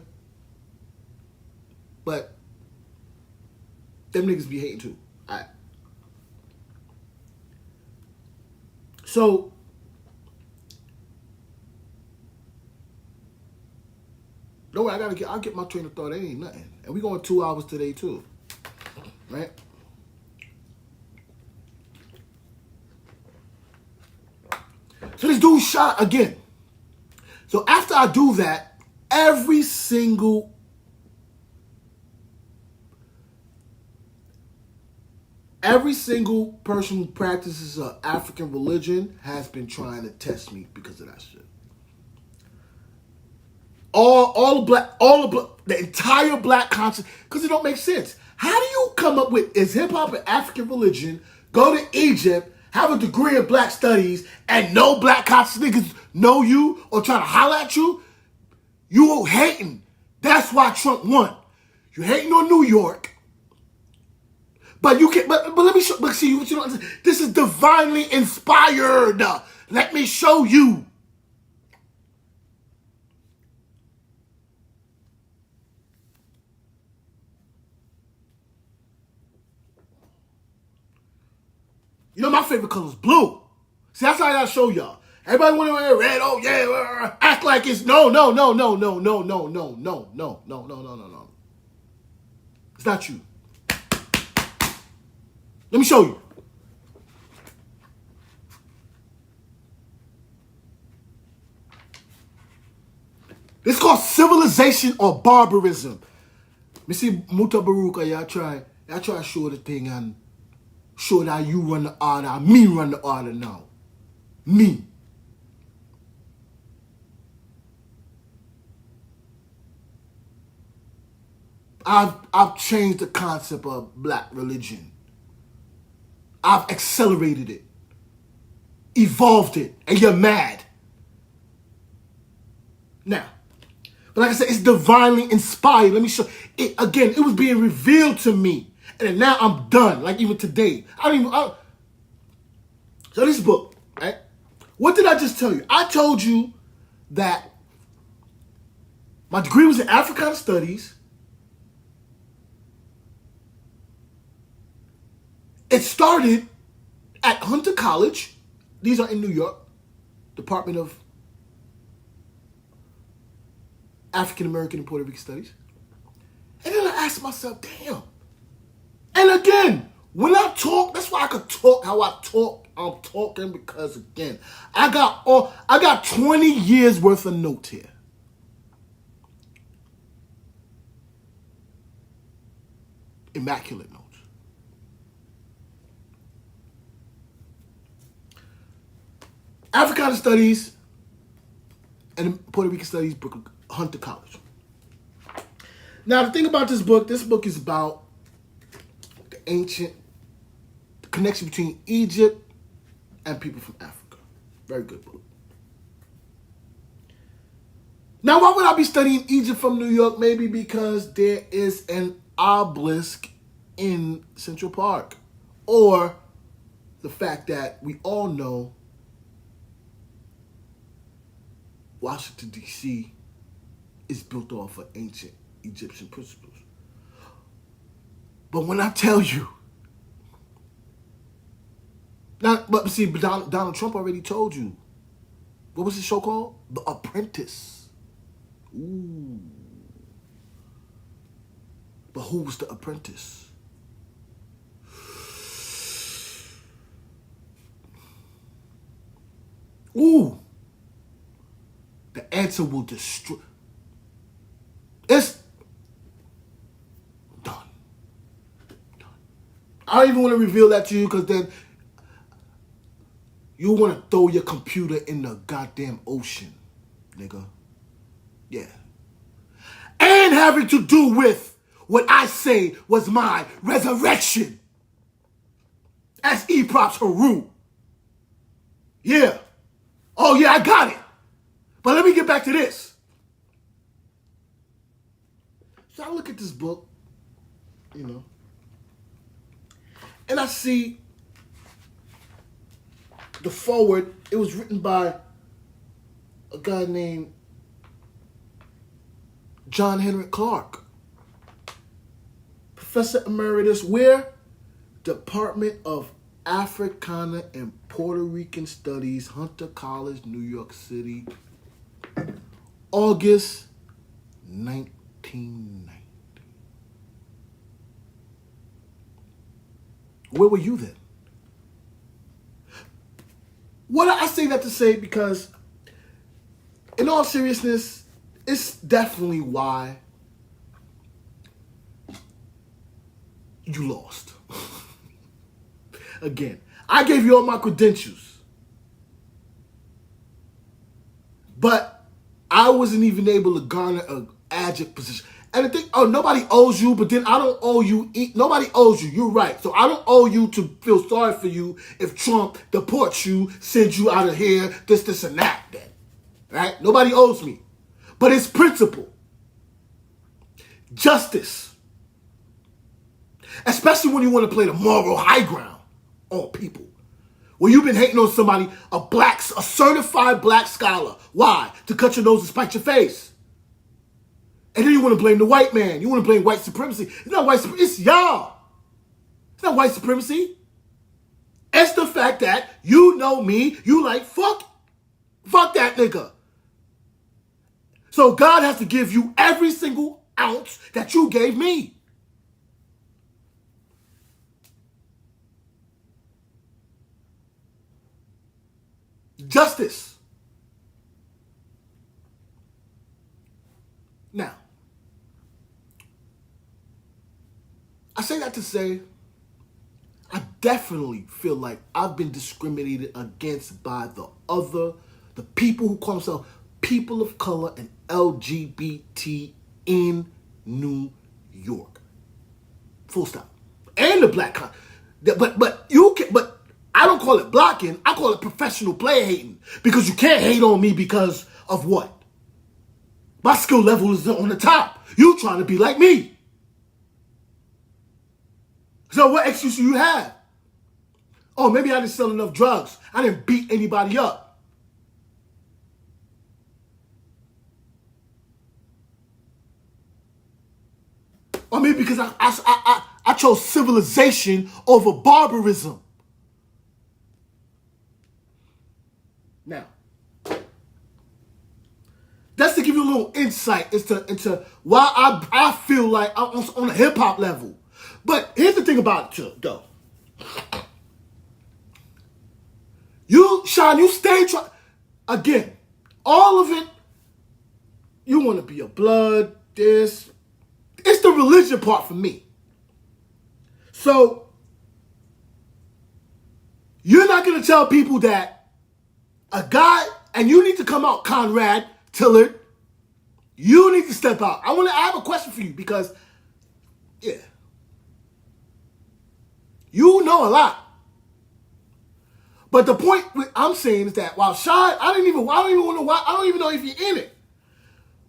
But them niggas be hating too. All right. So don't worry, I'll get my train of thought. It ain't nothing. And we going 2 hours today too. Right? So this dude shot again. So after I do that, every single person who practices an African religion has been trying to test me because of that shit. The entire black conscience, because it don't make sense. How do you come up with, is hip hop an African religion, go to Egypt, have a degree in black studies, and no black conscious niggas know you or try to holler at you? You hating. That's why Trump won. You hating on New York. But you can but let me show, but see what you don't understand. This is divinely inspired. Let me show you. You know my favorite color is blue. See, that's how I gotta show y'all. Everybody want to wear red. Oh yeah, act like it's no. It's not you. Let me show you. This is called civilization or barbarism. Me see Muta Baruka, y'all try to show the thing and show that you run the order, me run the order now. Me. I've changed the concept of black religion. I've accelerated it, evolved it, and you're mad. Now, but like I said, it's divinely inspired. Let me show it again. It was being revealed to me, and now I'm done. Like even today, so this book, right? What did I just tell you? I told you that my degree was in Africana Studies. It started at Hunter College. These are in New York. Department of African American and Puerto Rican Studies. And then I asked myself, damn. And again, when I talk, that's why I could talk how I talk. I'm talking because again, I got 20 years worth of notes here. Immaculate notes. Africana Studies and Puerto Rican Studies, Hunter College. Now, the thing about this book is about the connection between Egypt and people from Africa. Very good book. Now, why would I be studying Egypt from New York? Maybe because there is an obelisk in Central Park. Or the fact that we all know Washington, D.C. is built off of ancient Egyptian principles. But when I tell you, but Donald Trump already told you. What was the show called? The Apprentice. Ooh. But who was the apprentice? Ooh. The answer will destroy. It's done. I don't even want to reveal that to you because then you want to throw your computer in the goddamn ocean, nigga. Yeah. And having to do with what I say was my resurrection as E-Props Haru. Yeah. Oh, yeah, I got it. But let me get back to this. So I look at this book, and I see the foreword. It was written by a guy named John Henrik Clark. Professor Emeritus, where? Department of Africana and Puerto Rican Studies, Hunter College, New York City, August 1990. Where were you then? What I say that to say because, in all seriousness, it's definitely why you lost. Again, I gave you all my credentials, but I wasn't even able to garner an adjunct position. And the thing, nobody owes you, but then I don't owe you. Nobody owes you. You're right. So I don't owe you to feel sorry for you if Trump deports you, sends you out of here, this, and that. Then, right? Nobody owes me. But it's principle. Justice. Especially when you want to play the moral high ground on people. When you've been hating on somebody, a certified black scholar. Why? To cut your nose and spite your face. And then you want to blame the white man. You want to blame white supremacy. It's not white supremacy. It's y'all. It's not white supremacy. It's the fact that you know me. You like, fuck that nigga. So God has to give you every single ounce that you gave me. Justice. Now, I say that to say, I definitely feel like I've been discriminated against by the people who call themselves people of color and LGBT in New York. Full stop. And the black but I don't call it blocking. I call it professional play hating. Because you can't hate on me because of what? My skill level is on the top. You trying to be like me. So what excuse do you have? Oh, maybe I didn't sell enough drugs. I didn't beat anybody up. Or maybe because I chose civilization over barbarism. Now, that's to give you a little insight into why I feel like I'm on a hip-hop level. But here's the thing about it, though. Sean, you stay trying. Again, all of it, you want to be a blood, this. It's the religion part for me. So, you're not going to tell people that a guy, and you need to come out, Conrad Tillard, you need to step out. I have a question for you because, yeah, you know a lot. But the point I'm saying is that while Sean, I don't even know if you're in it.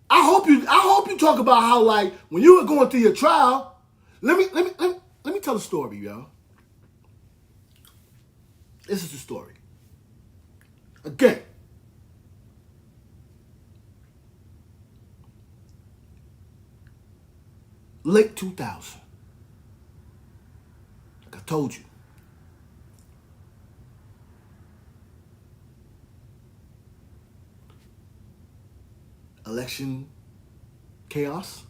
I hope you talk about how, like, when you were going through your trial. Let me tell a story, y'all. This is the story. Again, late 2000. Like I told you. Election chaos.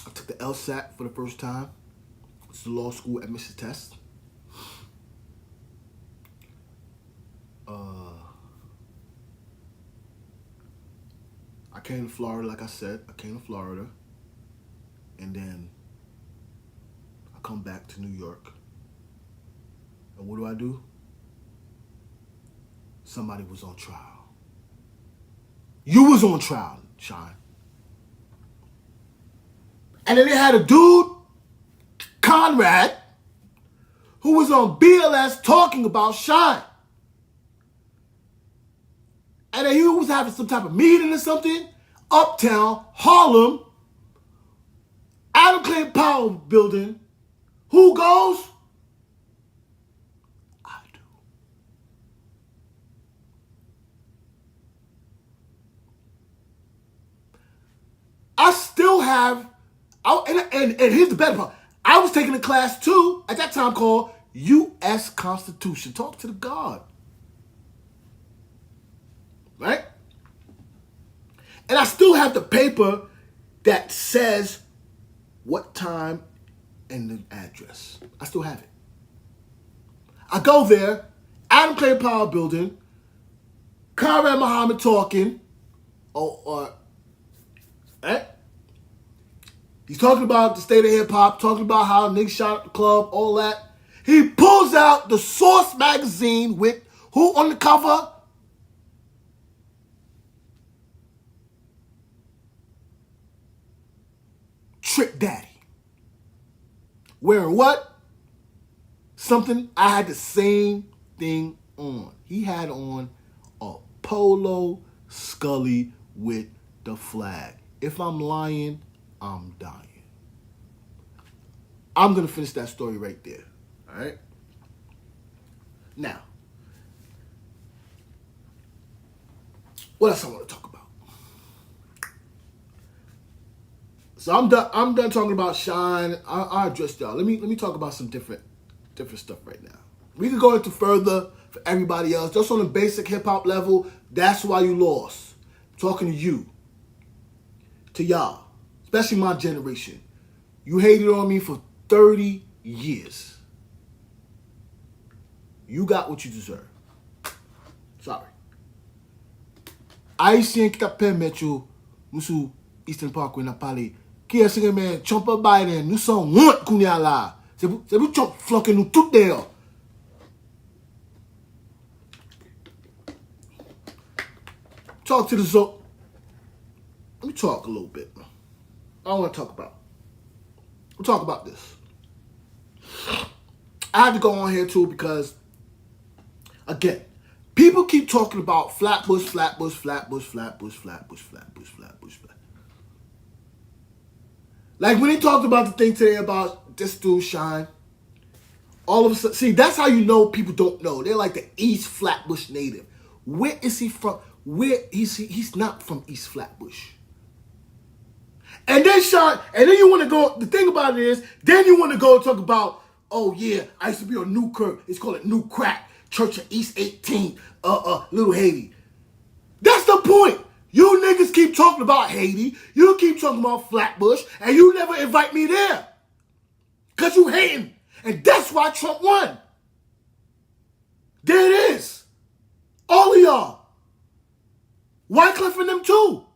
I took the LSAT for the first time. It's the law school admission test. came to Florida, like I said. I came to Florida. And then I come back to New York. And what do? Somebody was on trial. You was on trial, Shine. And then they had a dude, Conrad, who was on BLS talking about Shine. And then he was having some type of meeting or something. Uptown, Harlem, Adam Clayton Powell building. Who goes? I do. I still have, and here's the better part. I was taking a class too, at that time called U.S. Constitution. Talk to the God. Right? And I still have the paper that says what time and the address. I still have it. I go there, Adam Clayton Powell building, Conrad Muhammad talking, right? He's talking about the state of hip-hop, talking about how niggas shot at the club, all that. He pulls out the Source magazine with who on the cover? Trick Daddy. Wearing what? Something I had the same thing on. He had on a polo Scully with the flag. If I'm lying, I'm dying. I'm going to finish that story right there. All right? Now, what else I want to talk about? So I'm done talking about Shine. I addressed y'all. Let me talk about some different stuff right now. We can go into further for everybody else. Just on the basic hip hop level, that's why you lost. I'm talking to you. To y'all. Especially my generation. You hated on me for 30 years. You got what you deserve. Sorry. Haïtien qui t'a permettre nous Eastern Parkway n'a parlé. Qui est-ce que mais Trump Biden nous sommes honte qu'on y a là. C'est vous Trump flanquer nous tout d'ailleurs. Talk to the zone. Let me talk a little bit. I want to talk about. We'll talk about this. I had to go on here too because, again, people keep talking about Flatbush. Like when he talked about the thing today about this dude Shine, all of a sudden, see, that's how you know people don't know. They're like the East Flatbush native. Where is he from? Where is he? He's not from East Flatbush. And then Shine, and then you want to go, the thing about it is, then you want to go talk about, oh yeah, I used to be on Newkirk. It's called a New Crack, Church of East 18, Little Haiti. That's the point. You niggas keep talking about Haiti. You keep talking about Flatbush. And you never invite me there. Because you hating. And that's why Trump won. There it is. All of y'all. Wycliffe and them too.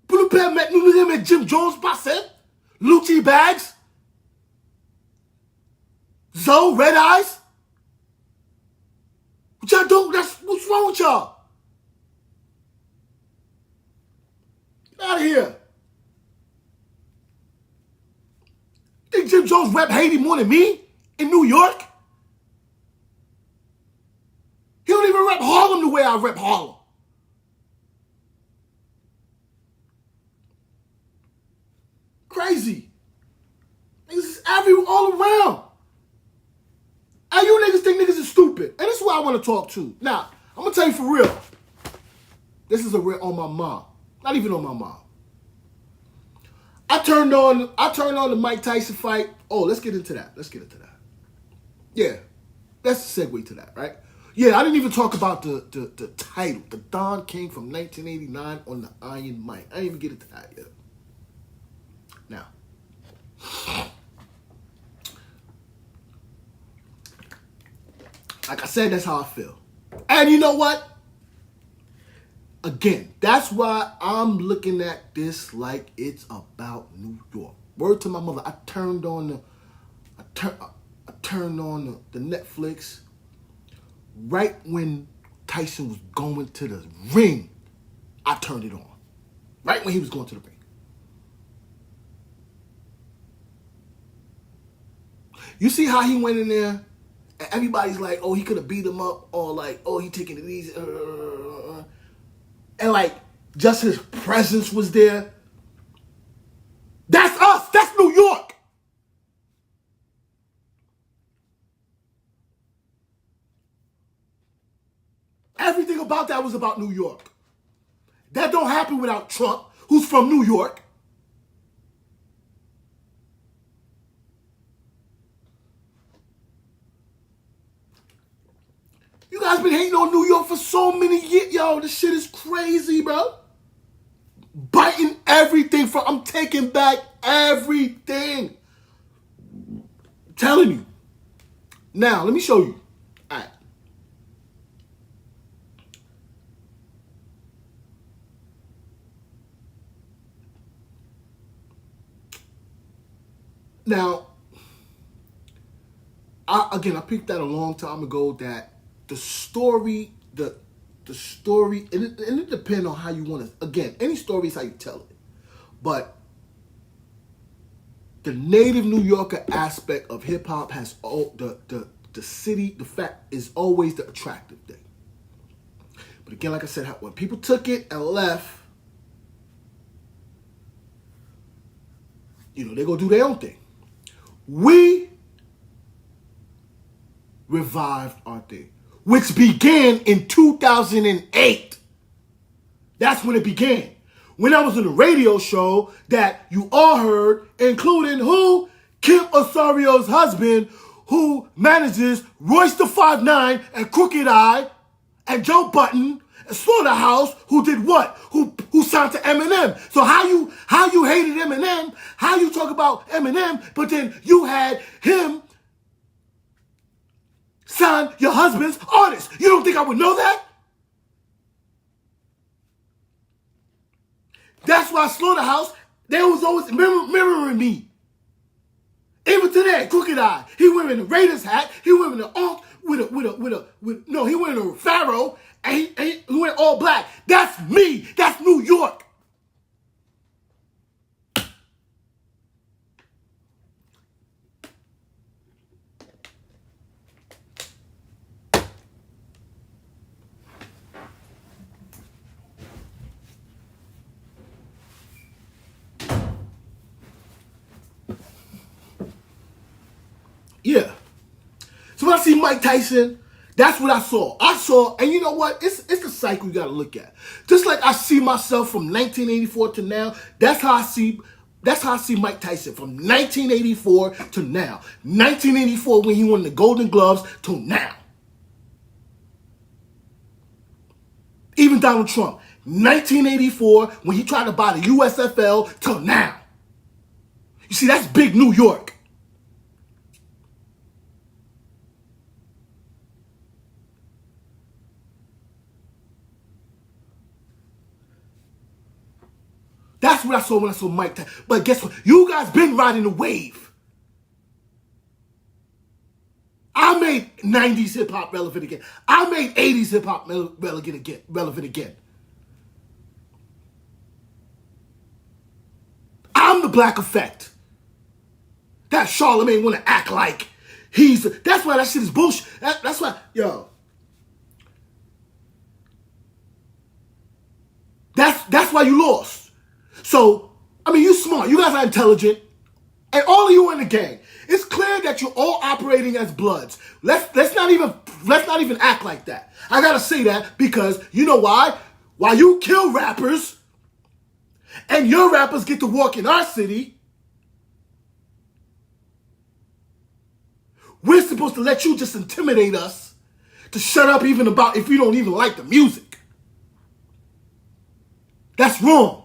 Pour nous permettre, nous aimer Jim Jones passer. Lucci Bags. Zoe, Red Eyes. What y'all do? What's wrong with y'all? Get out of here. Think Jim Jones rep Haiti more than me in New York? He don't even rep Harlem the way I rep Harlem. Crazy. Niggas is all around. And you niggas think niggas is stupid. And this is what I want to talk to. Now, I'm going to tell you for real. This is a real on my mom. Not even on my mom. I turned on the Mike Tyson fight. Oh, let's get into that. Yeah. That's the segue to that, right? Yeah, I didn't even talk about the title. The Don King from 1989 on the Iron M.I.C. I didn't even get into that yet. Now. Like I said, that's how I feel. And you know what? Again, that's why I'm looking at this like it's about New York. Word to my mother, I turned on the Netflix right when Tyson was going to the ring. I turned it on. Right when he was going to the ring. You see how he went in there, and everybody's like, oh, he could have beat him up, or like, oh, he taking it easy. And like, just his presence was there. That's us. That's New York. Everything about that was about New York. That don't happen without Trump, who's from New York. You guys been hating on New York for so many years. Yo, this shit is crazy, bro. Biting everything from, I'm taking back everything. I'm telling you. Now, let me show you. All right. Now, I picked that a long time ago that the story, and it depends on how you want to, again, any story is how you tell it. But the native New Yorker aspect of hip hop has the city, the fact is always the attractive thing. But again, like I said, when people took it and left, they go do their own thing. We revived our thing, which began in 2008. That's when it began. When I was on a radio show that you all heard, including who? Kim Osario's husband, who manages Royce the 5'9" and Crooked Eye, and Joe Button, and Slaughterhouse, who did what? Who signed to Eminem. So how you hated Eminem, how you talk about Eminem, but then you had him sign your husband's artist. You don't think I would know that? That's why Slaughterhouse, they was always mirroring me. Even today, Crooked Eye, he wearing a Raiders hat, he wearing an Ankh he wearing a Pharaoh, and he went all black. That's me. That's New York. Yeah. So when I see Mike Tyson, that's what I saw. And you know what? It's the cycle you got to look at. Just like I see myself from 1984 to now, that's how I see Mike Tyson from 1984 to now. 1984 when he won the Golden Gloves to now. Even Donald Trump, 1984 when he tried to buy the USFL to now. You see, that's big New York. That's what I saw when I saw Mike Tyson. But guess what? You guys been riding the wave. I made 90s hip-hop relevant again. I made 80s hip-hop relevant again. I'm the Black Effect. That Charlemagne want to act like that's why that shit is bullshit. That's why, That's why you lost. So, you smart. You guys are intelligent. And all of you in the gang. It's clear that you're all operating as Bloods. Let's not even act like that. I gotta say that because you know why? While you kill rappers and your rappers get to walk in our city, we're supposed to let you just intimidate us to shut up even about if you don't even like the music. That's wrong.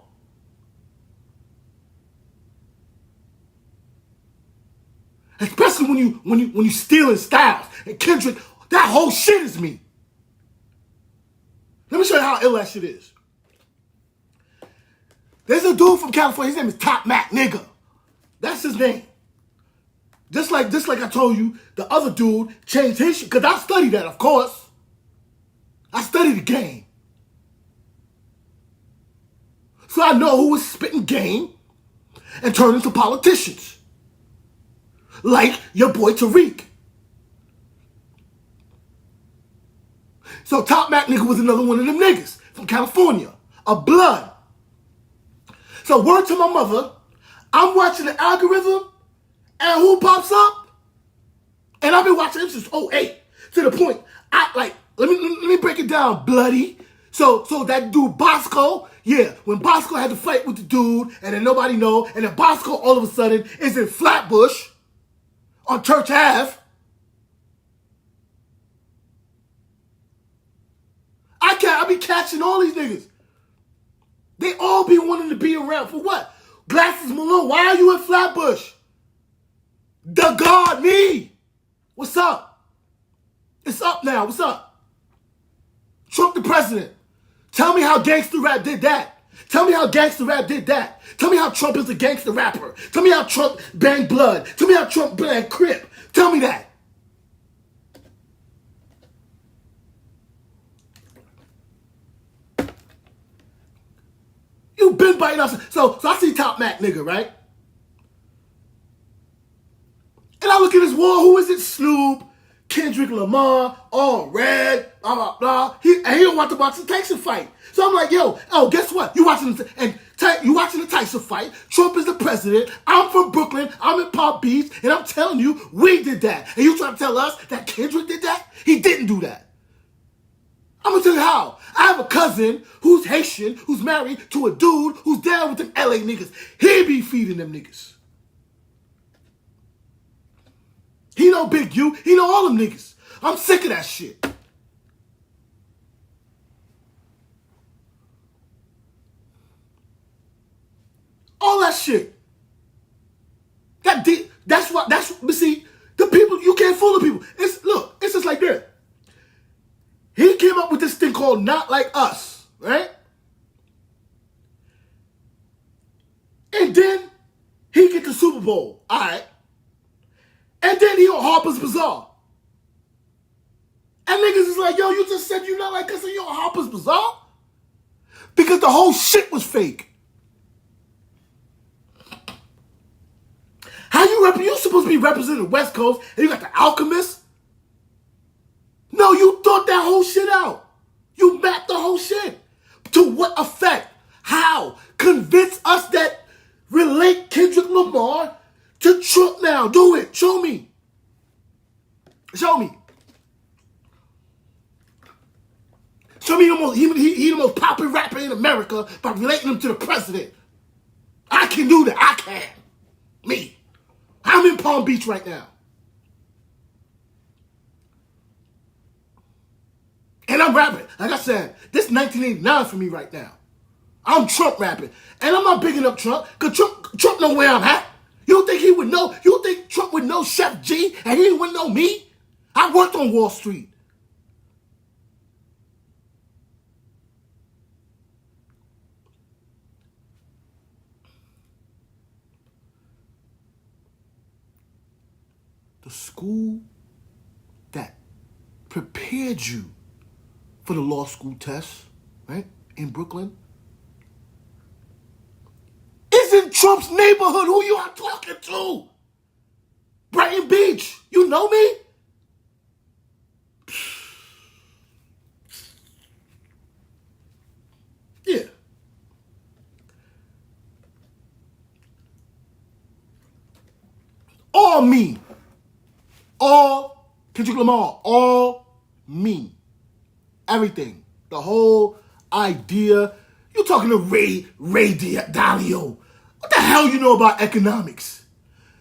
Especially when you stealing styles. And Kendrick, that whole shit is me. Let me show you how ill that shit is. There's a dude from California. His name is Top Mac Nigga. That's his name. Just like I told you, the other dude changed his shit. Because I studied that, of course. I studied the game. So I know who was spitting game and turned into politicians. Like your boy Tariq. So Top Mac Nigga was another one of them niggas from California. A blood. So word to my mother, I'm watching the algorithm, and who pops up? And I've been watching him since '08 to the point. Let me break it down, bloody. So that dude Bosco, yeah, when Bosco had to fight with the dude, and then nobody know, and then Bosco all of a sudden is in Flatbush on Church Ave. I be catching all these niggas. They all be wanting to be around for what? Glasses Malone, why are you in Flatbush? The God, me. What's up? It's up now. What's up? Trump the president. Tell me how gangster rap did that. Tell me how gangster rap did that. Tell me how Trump is a gangster rapper. Tell me how Trump banged blood. Tell me how Trump banged Crip. Tell me that. You been biting us. So I see Top Mac Nigga, right? And I look at this wall. Who is it? Snoop, Kendrick Lamar, all red, blah, blah, blah. He don't want to watch the Tyson fight. So I'm like, yo, guess what? You watching the Tyson fight. Trump is the president. I'm from Brooklyn. I'm in Palm Beach. And I'm telling you, we did that. And you trying to tell us that Kendrick did that? He didn't do that. I'm going to tell you how. I have a cousin who's Haitian, who's married to a dude who's down with them LA niggas. He be feeding them niggas. He know Big U. He know all them niggas. I'm sick of that shit. All that shit. But see, the people, you can't fool the people. It's just like this. He came up with this thing called Not Like Us, right? And then he get the Super Bowl, all right? And then he on Harper's Bazaar. And niggas is like, yo, you just said you not like us and you on Harper's Bazaar? Because the whole shit was fake. How you supposed to be representing the West Coast and you got the Alchemist? No, you thought that whole shit out. You mapped the whole shit. To what effect? How? Convince us that relate Kendrick Lamar to Trump now. Do it. Show me. Show me. Show me he the most popular rapper in America by relating him to the president. I can do that. I can. Me. I'm in Palm Beach right now. And I'm rapping. Like I said, this is 1989 for me right now. I'm Trump rapping. And I'm not bigging up Trump, because Trump know where I'm at. You don't think he would know? You don't think Trump would know Chef G and he wouldn't know me? I worked on Wall Street. The school that prepared you for the law school test, right, in Brooklyn, is in Trump's neighborhood. Who you are talking to? Brighton Beach. You know me? Yeah. All me. All Kendrick Lamar. All me. Everything. The whole idea. You talking to Ray Dalio. What the hell you know about economics?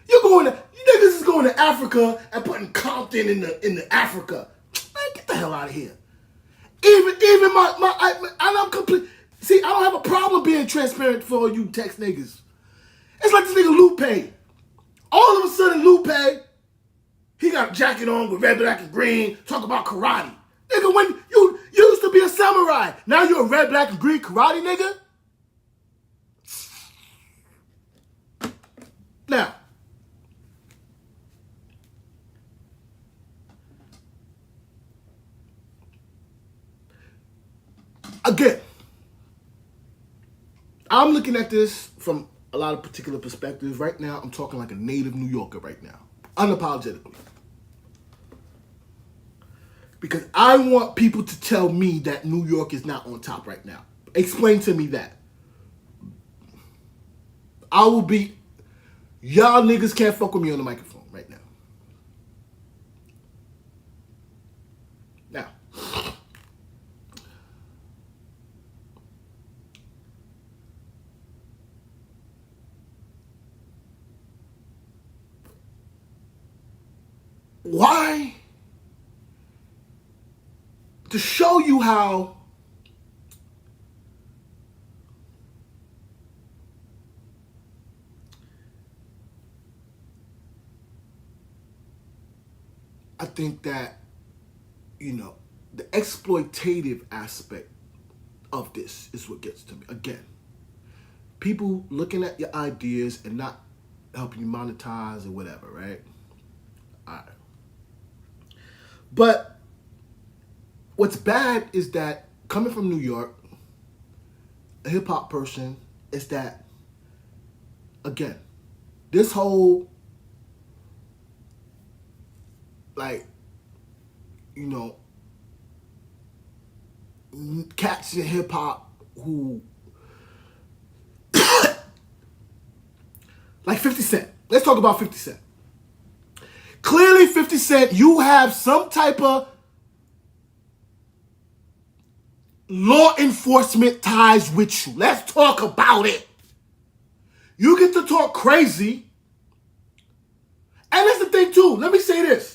You niggas is going to Africa and putting Compton in the Africa. Man, get the hell out of here. Even I'm complete. See, I don't have a problem being transparent for you text niggas. It's like this nigga Lupe. All of a sudden, Lupe, he got a jacket on with red, black, and green, talk about karate. Nigga, when you used to be a samurai, now you're a red, black, and green karate nigga? Again, I'm looking at this from a lot of particular perspectives. Right now, I'm talking like a native New Yorker right now, unapologetically. Because I want people to tell me that New York is not on top right now. Explain to me that. I will be, y'all niggas can't fuck with me on the microphone right now. Now, why? To show you how I think that, the exploitative aspect of this is what gets to me. Again, people looking at your ideas and not helping you monetize or whatever, right? All right. But what's bad is that coming from New York, a hip hop person, is that, again, this whole, like, cats in hip hop who, like 50 Cent. Let's talk about 50 Cent. Clearly, 50 Cent, you have some type of law enforcement ties with you. Let's talk about it. You get to talk crazy. And that's the thing, too. Let me say this.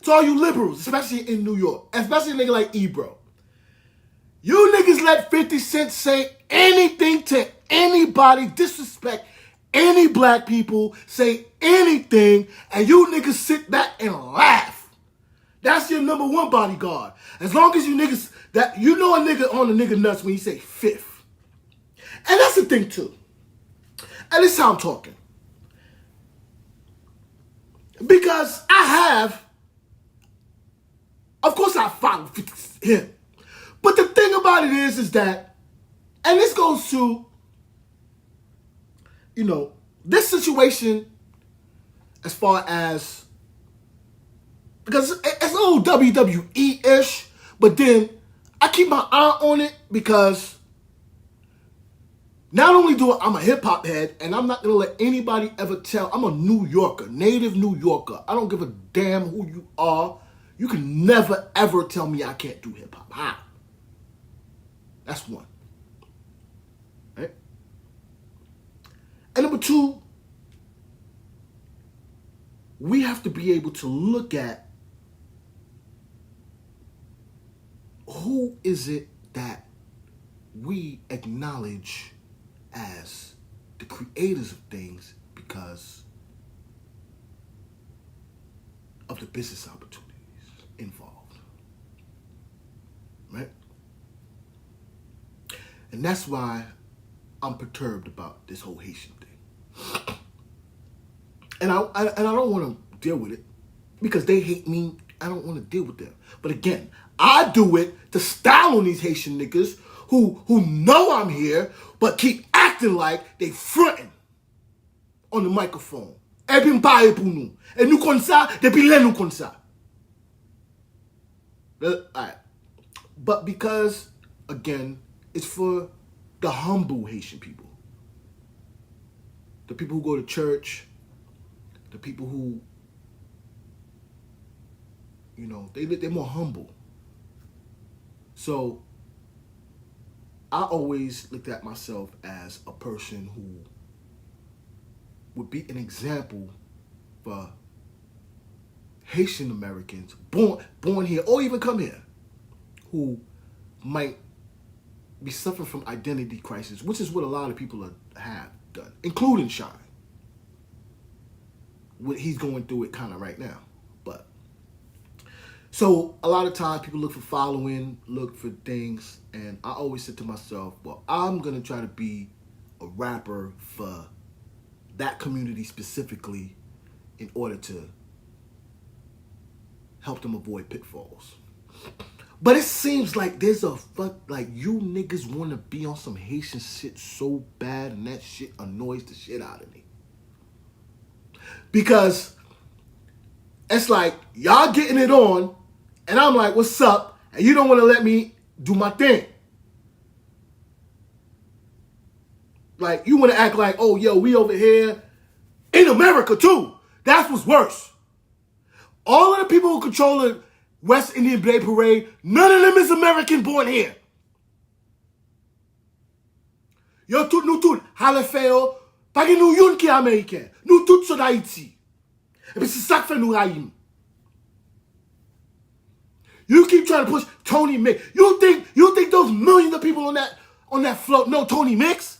To all you liberals, especially in New York, especially a nigga like Ebro. You niggas let 50 Cent say anything to anybody, disrespect any black people, say anything, and you niggas sit back and laugh. That's your number one bodyguard. As long as you niggas, that you know a nigga on a nigga nuts when you say fifth. And that's the thing too. And this is how I'm talking. Because I have, of course I follow 50 him. But the thing about it is that, and this goes to, this situation as far as, because it's a little WWE-ish, but then I keep my eye on it because not only I'm a hip-hop head, and I'm not going to let anybody ever tell, I'm a New Yorker, native New Yorker. I don't give a damn who you are. You can never, ever tell me I can't do hip-hop. How? That's one. Right? And number two, we have to be able to look at who is it that we acknowledge as the creators of things because of the business opportunities involved. Right? And that's why I'm perturbed about this whole Haitian thing. And I don't want to deal with it because they hate me. I don't want to deal with them. But again, I do it to style on these Haitian niggas who know I'm here but keep acting like they fronting on the microphone. Ebin paye pou nou. Et nou kon sa, depuis lè nou kon sa. Alright. But because, again, it's for the humble Haitian people. The people who go to church, the people who, they're more humble. So I always looked at myself as a person who would be an example for Haitian Americans born here or even come here who might be suffering from identity crisis, which is what a lot of people have done, including Shine. He's going through it kind of right now. But so a lot of times people look for following, look for things, and I always said to myself, well, I'm going to try to be a rapper for that community specifically in order to help them avoid pitfalls. But it seems like there's a like you niggas want to be on some Haitian shit so bad, and that shit annoys the shit out of me. Because it's like y'all getting it on, and I'm like, what's up? And you don't want to let me do my thing. Like, you want to act like, oh, yo, we over here in America, too. That's what's worse. All of the people who control the West Indian Day Parade, none of them is American born here. Yo, tout nous tout, halefeo, pas que nous yon qui est américain. Nous tous sont d'Haïti. Et puis c'est ça qui fait nous haïm. You keep trying to push Tony Mix. You think those millions of people on that float know Tony Mix?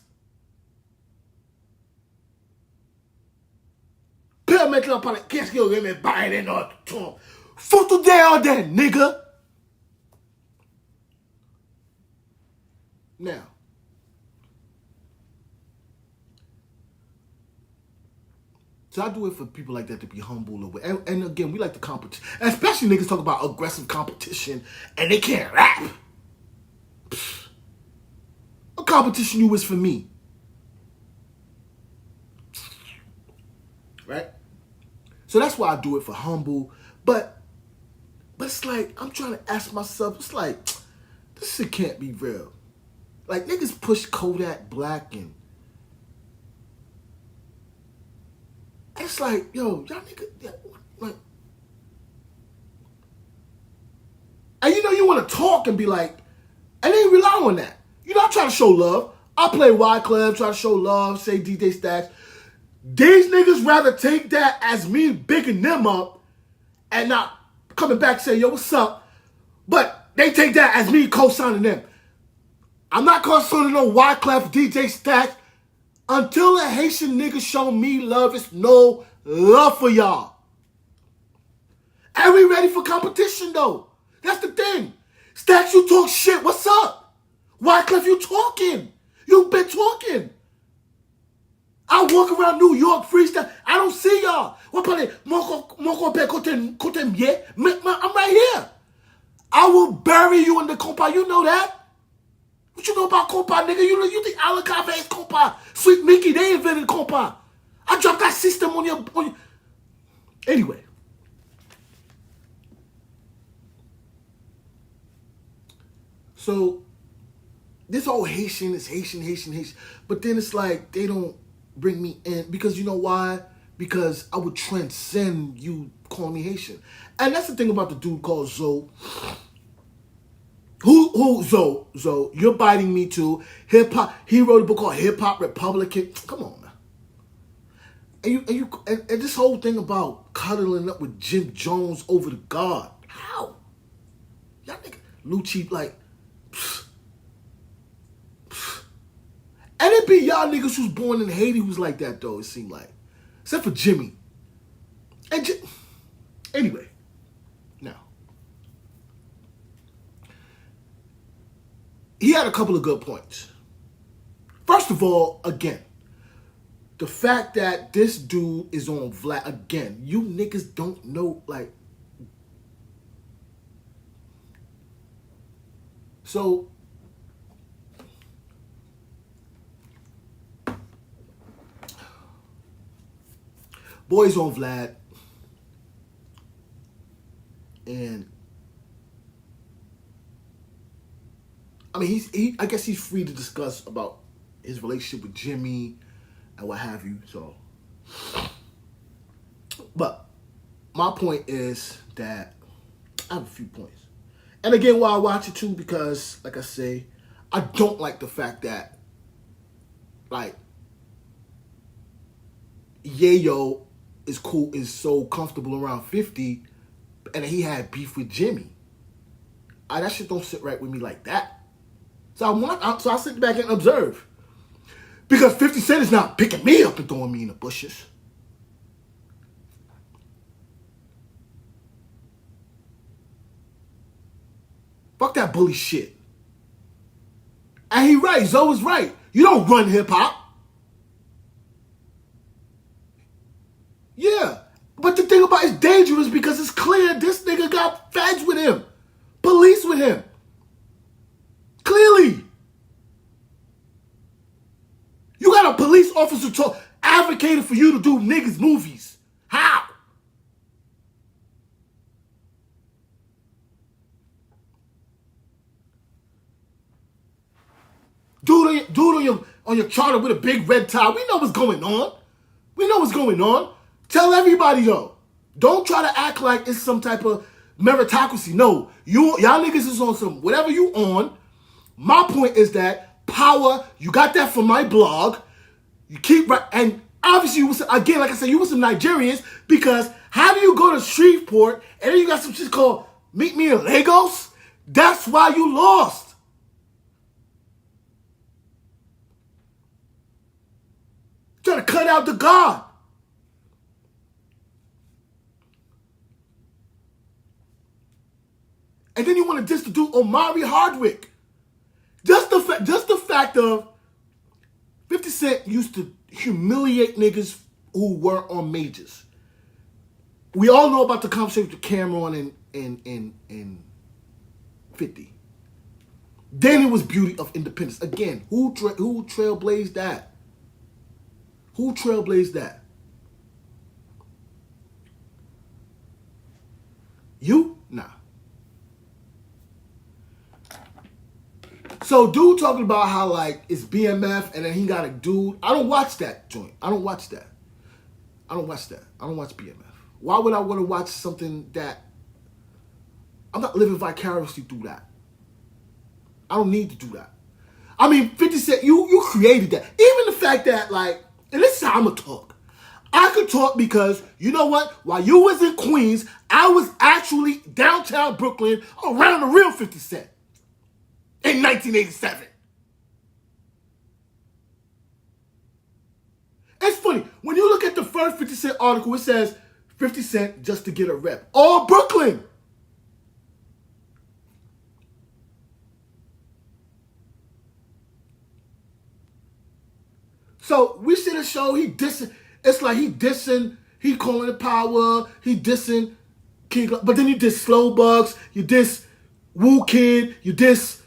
Permettre-leur parler. Qu'est-ce qu'ils auraient bailler dans notre temps? Faut tout there, nigga. Now, so I do it for people like that to be humble. And again, we like the competition. Especially niggas talk about aggressive competition and they can't rap. Pfft. What competition you is for me? Right? So that's why I do it for humble. But it's like, I'm trying to ask myself, it's like, this shit can't be real. Like, niggas push Kodak Black and it's like, yo, y'all niggas, yeah, like, and you know you want to talk and be like, and they rely on that. You know, I try to show love. I play Wyclef, try to show love, say DJ Stacks. These niggas rather take that as me bigging them up and not coming back and say, yo, what's up? But they take that as me co-signing them. I'm not co-signing no Wyclef, DJ Stacks. Until a Haitian nigga show me love, it's no love for y'all. And we ready for competition, though. That's the thing. Stacks, you talk shit. What's up? Wyclef, you talking. You been talking. I walk around New York freestyle. I don't see y'all. I'm right here. I will bury you in the compa. You know that? What you know about compa, nigga? You think Alacave is compa? Sweet Mickey, they invented compa. I dropped that system on your... Anyway. So, this whole Haitian is Haitian. But then it's like, they don't bring me in. Because you know why? Because I would transcend you calling me Haitian. And that's the thing about the dude called Zoe. Who Zoe, you're biting me too. Hip hop. He wrote a book called Hip Hop Republican. Come on, man. And this whole thing about cuddling up with Jim Jones over the guard. How? Y'all nigga Lucci like. And it be y'all niggas who's born in Haiti who's like that though. It seemed like, except for Jimmy. And anyway, now. He had a couple of good points. First of all, again, the fact that this dude is on Vlad, again, you niggas don't know, like, so, boys on Vlad, and I mean, I guess he's free to discuss about his relationship with Jimmy and what have you. So, but my point is that I have a few points. And again, why I watch it too, because like I say, I don't like the fact that like Yayo is so comfortable around 50, and he had beef with Jimmy. That shit don't sit right with me like that. So I sit back and observe. Because 50 Cent is not picking me up and throwing me in the bushes. Fuck that bully shit. And he right. Zoe's right. You don't run hip-hop. Yeah. But the thing about it's dangerous because it's clear this nigga got feds with him. Police peace with him. Clearly. You got a police officer advocating for you to do niggas movies. How? Dude on your charter with a big red tie. We know what's going on. We know what's going on. Tell everybody though. Don't try to act like it's some type of meritocracy. No, y'all niggas is on some whatever you on. My point is that power. You got that from my blog. You keep right, and obviously you was again, like I said, you was some Nigerians because how do you go to Shreveport and then you got some shit called Meet Me in Lagos? That's why you lost. Trying to cut out the God. And then you want to diss the dude Omari Hardwick. Just the fact of 50 Cent used to humiliate niggas who were on majors. We all know about the conversation with Cameron and 50. Then it was Beauty of Independence. Again, who trailblazed that? Who trailblazed that? You? Nah. So dude talking about how like it's BMF and then he got a dude. I don't watch that joint. I don't watch that. I don't watch BMF. Why would I want to watch something that I'm not living vicariously through that? I don't need to do that. I mean, 50 Cent, you created that. Even the fact that like, and this is how I'm gonna talk. I could talk because, you know what? While you was in Queens, I was actually downtown Brooklyn around the real 50 Cent in 1987. It's funny. When you look at the first 50 Cent article, it says 50 Cent just to get a rep. All Brooklyn. So we see the show, he dissing. It's like he dissing, he calling it power, he dissing King, but then you diss Slow Bugs, you diss Woo Kid, you diss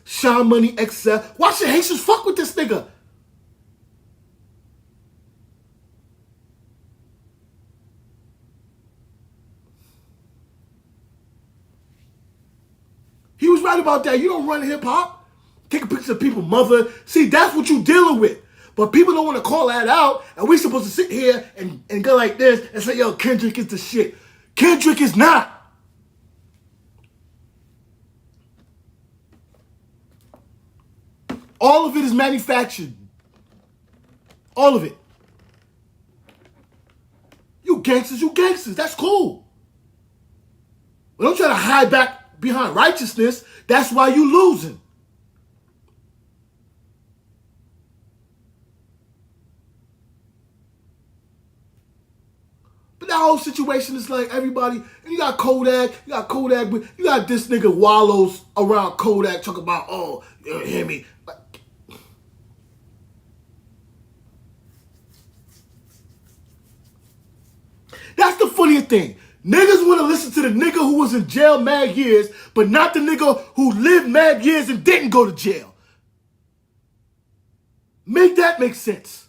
Sean Money XL. Why should Haitians fuck with this nigga? He was right about that. You don't run hip hop. Take a picture of people's mother. See, that's what you dealing with. But people don't want to call that out, and we supposed to sit here and go like this and say, yo, Kendrick is the shit. Kendrick is not. All of it is manufactured. All of it. You gangsters. That's cool. But don't try to hide back behind righteousness. That's why you losing. But that whole situation is like everybody, and you got Kodak, but you got this nigga wallows around Kodak talking about, oh, you hear me? That's the funniest thing. Niggas want to listen to the nigga who was in jail mad years, but not the nigga who lived mad years and didn't go to jail. Make that make sense.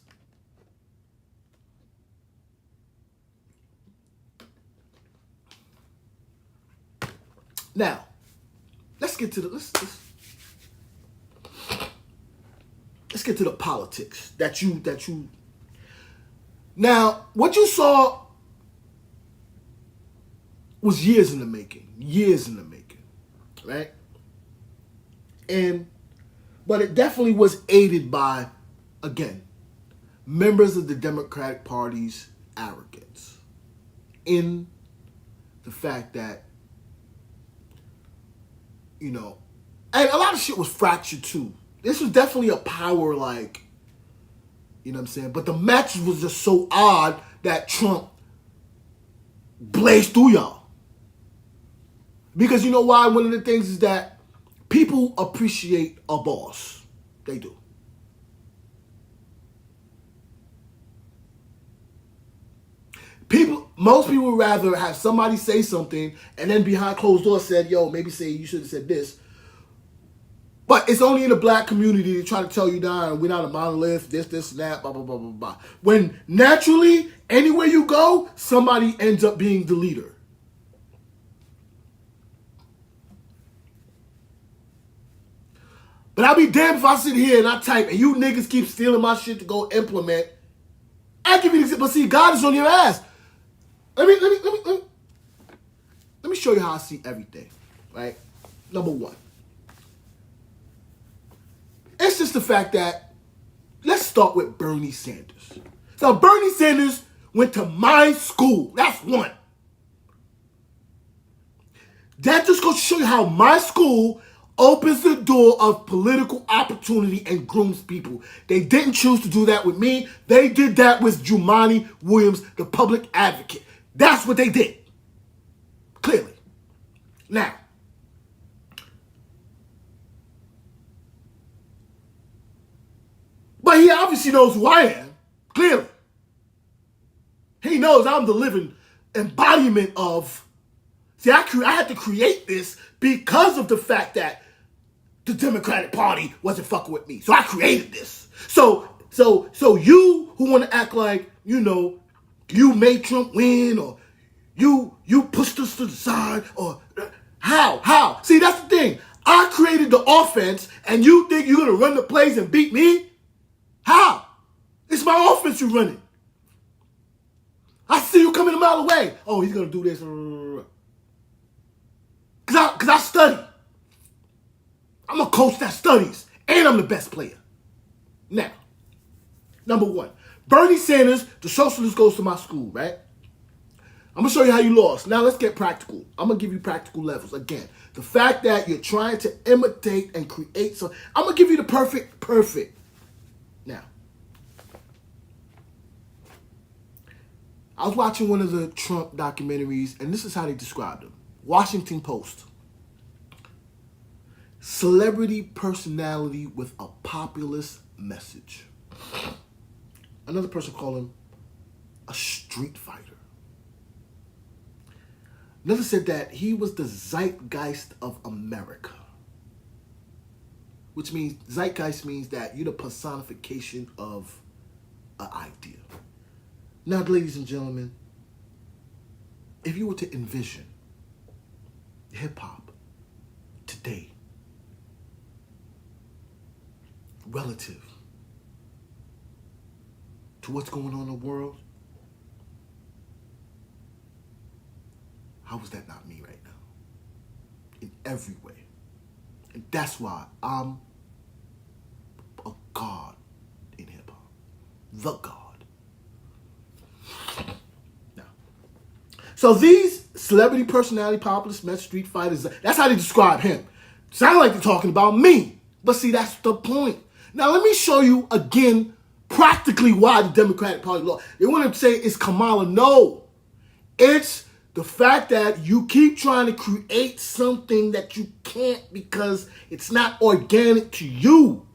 Now, let's get to let's get to the politics that you. Now, what you saw was years in the making, right? But it definitely was aided by, again, members of the Democratic Party's arrogance in the fact that, you know, and a lot of shit was fractured too. This was definitely a power, like, you know what I'm saying? But the match was just so odd that Trump blazed through y'all. Because you know why? One of the things is that people appreciate a boss. They do. Most people would rather have somebody say something and then behind closed doors said, yo, maybe say you should have said this. But it's only in the black community to try to tell you, nah, we're not a monolith, this, and that, blah, blah, blah, blah, blah. When naturally, anywhere you go, somebody ends up being the leader. But I'll be damned if I sit here and I type and you niggas keep stealing my shit to go implement. I give you an example. But see, God is on your ass. Let me show you how I see everything. Right? Number one. It's just the fact that, let's start with Bernie Sanders. So Bernie Sanders went to my school. That's one. That just goes to show you how my school opens the door of political opportunity and grooms people. They didn't choose to do that with me. They did that with Jumaane Williams, the public advocate. That's what they did. Clearly. Now, but he obviously knows who I am. Clearly. He knows I'm the living embodiment of... See, I had to create this because of the fact that the Democratic Party wasn't fucking with me. So I created this. So you who want to act like, you made Trump win, or you pushed us to the side, or how? See, that's the thing. I created the offense, and you think you're going to run the plays and beat me? How? It's my offense you're running. I see you coming a mile away. Oh, he's going to do this. Because I study. I'm a coach that studies. And I'm the best player. Now, number one. Bernie Sanders, the socialist, goes to my school, right? I'm going to show you how you lost. Now, let's get practical. I'm going to give you practical levels. Again, the fact that you're trying to imitate and create. So I'm going to give you the perfect. Now, I was watching one of the Trump documentaries, and this is how they described him. Washington Post. Celebrity personality with a populist message. Another person called him a street fighter. Another said that he was the zeitgeist of America. Which means, zeitgeist means that you're the personification of an idea. Now, ladies and gentlemen, if you were to envision hip-hop today relative to what's going on in the world, how is that not me right now? In every way. And that's why I'm a god in hip-hop. The god. Now, so these celebrity personality, populist, mess, street fighters, that's how they describe him. Sound like they're talking about me. But see, that's the point. Now, let me show you again practically why the Democratic Party lost. They want to say it's Kamala. No. It's the fact that you keep trying to create something that you can't because it's not organic to you.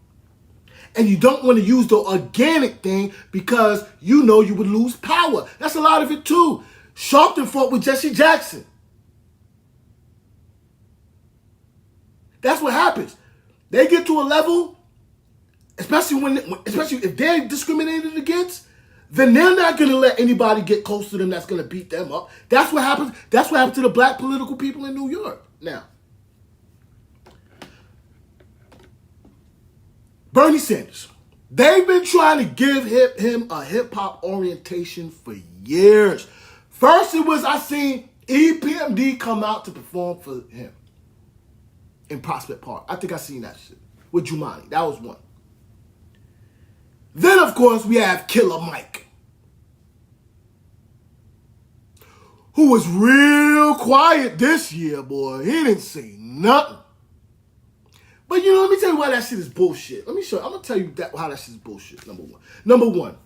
And you don't want to use the organic thing because you know you would lose power. That's a lot of it too. Sharpton fought with Jesse Jackson. That's what happens. They get to a level, especially if they're discriminated against, then they're not going to let anybody get close to them that's going to beat them up. That's what happens. That's what happened to the black political people in New York. Now, Bernie Sanders. They've been trying to give him a hip-hop orientation for years. First it was, I seen EPMD come out to perform for him in Prospect Park. I think I seen that shit with Jumaane. That was one. Then, of course, we have Killer Mike, who was real quiet this year, boy. He didn't say nothing. But, let me tell you why that shit is bullshit. Let me show you. I'm going to tell you how that shit is bullshit, number one. Number one,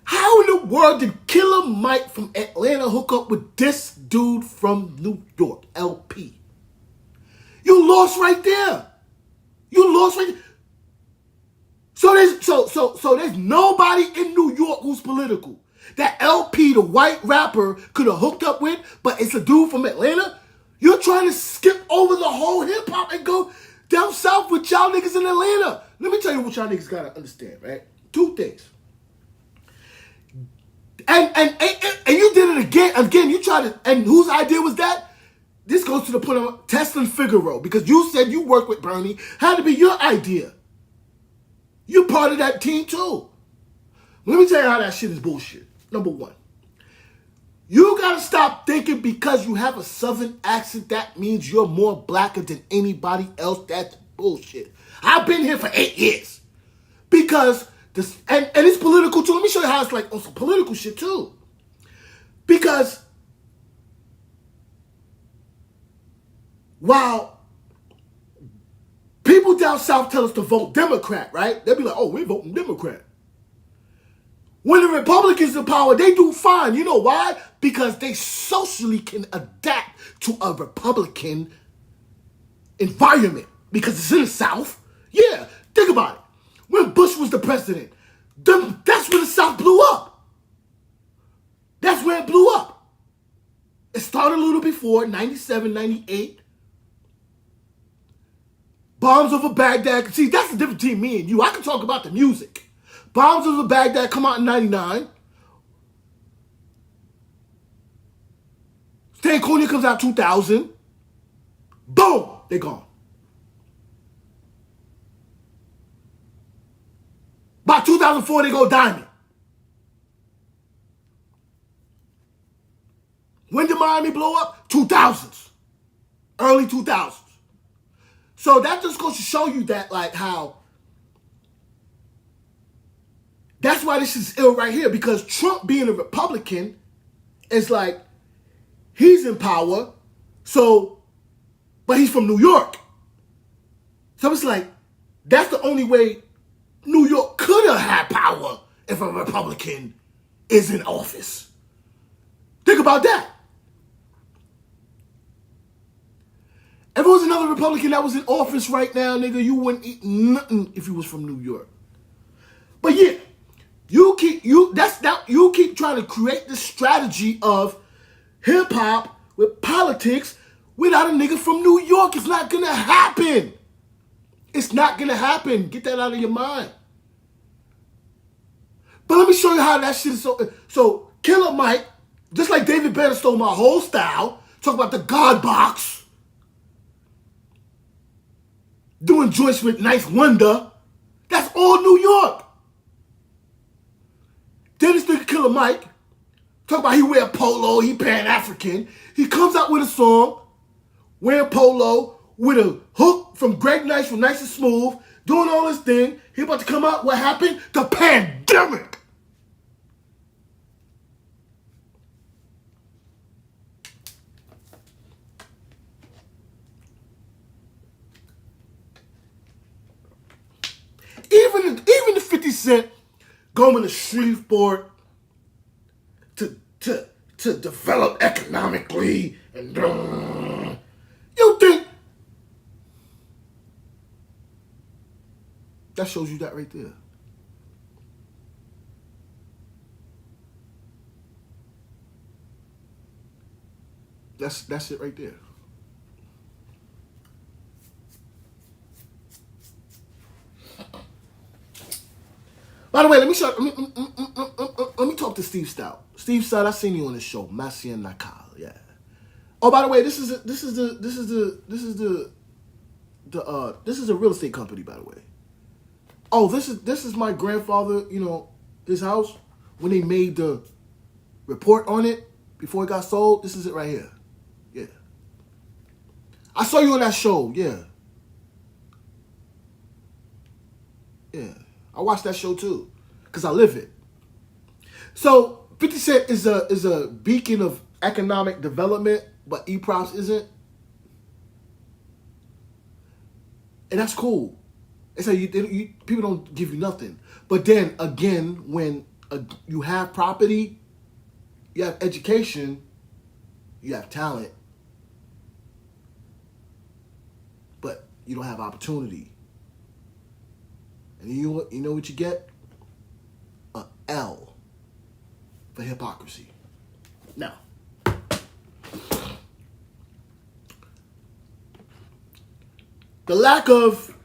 how in the world did Killer Mike from Atlanta hook up with this dude from New York, LP? You lost right there. You lost right there. So there's nobody in New York who's political. that LP, the white rapper, could have hooked up with, but it's a dude from Atlanta? You're trying to skip over the whole hip hop and go down south with y'all niggas in Atlanta. Let me tell you what y'all niggas gotta understand, right? Two things. And you did it again. Again, you tried to, and whose idea was that? This goes to the point of Tesla Figaro, because you said you worked with Bernie, had to be your idea. You're part of that team too. Let me tell you how that shit is bullshit. Number one, you gotta stop thinking because you have a southern accent, that means you're more blacker than anybody else. That's bullshit. I've been here for 8 years. Because this, and it's political too. Let me show you how it's like on some political shit too. Because while people down south tell us to vote Democrat, right? They'll be like, oh, we're voting Democrat. When the Republicans in power, they do fine. You know why? Because they socially can adapt to a Republican environment. Because it's in the South. Yeah, think about it. When Bush was the president, that's when the South blew up. That's where it blew up. It started a little before, 97, 98. Bombs over Baghdad. See, that's the difference between me and you. I can talk about the music. Bombs over Baghdad come out in 99. Stan Konya comes out 2000. Boom, they're gone. By 2004, they go diamond. When did Miami blow up? 2000s. Early 2000s. So that just goes to show you that, like, how that's why this is ill right here, because Trump being a Republican is like, he's in power, so, but he's from New York. So it's like, that's the only way New York could have had power if a Republican is in office. Think about that. If it was another Republican that was in office right now, nigga, you wouldn't eat nothing if you was from New York. But yeah, you keep trying to create this strategy of hip hop with politics without a nigga from New York. It's not gonna happen. It's not gonna happen. Get that out of your mind. But let me show you how that shit is so Killer Mike, just like David Banner stole my whole style, talk about the God box, doing joints with Nice Wonder. That's all New York. Then this nigga Killer Mike, talk about he wear polo, he Pan-African. He comes out with a song, wearing polo, with a hook from Greg Nice, from Nice and Smooth, doing all this thing. He about to come out, what happened? The pandemic. Even the 50 Cent going to Shreveport to develop economically, and you think that shows you that right there. That's it right there. By the way, let me talk to Steve Stout. Steve Stout, I seen you on the show, I.M.I.C. Yeah. Oh, by the way, this is a real estate company, by the way. Oh, this is my grandfather, his house, when they made the report on it before it got sold. This is it right here. Yeah. I saw you on that show, yeah. Yeah. I watched that show too, because I live it. So 50 Cent is a beacon of economic development, but E-Props isn't. And that's cool. It's like people don't give you nothing. But then again, when you have property, you have education, you have talent, but you don't have opportunity. And you know what you get? A L. for hypocrisy. Now, the lack of,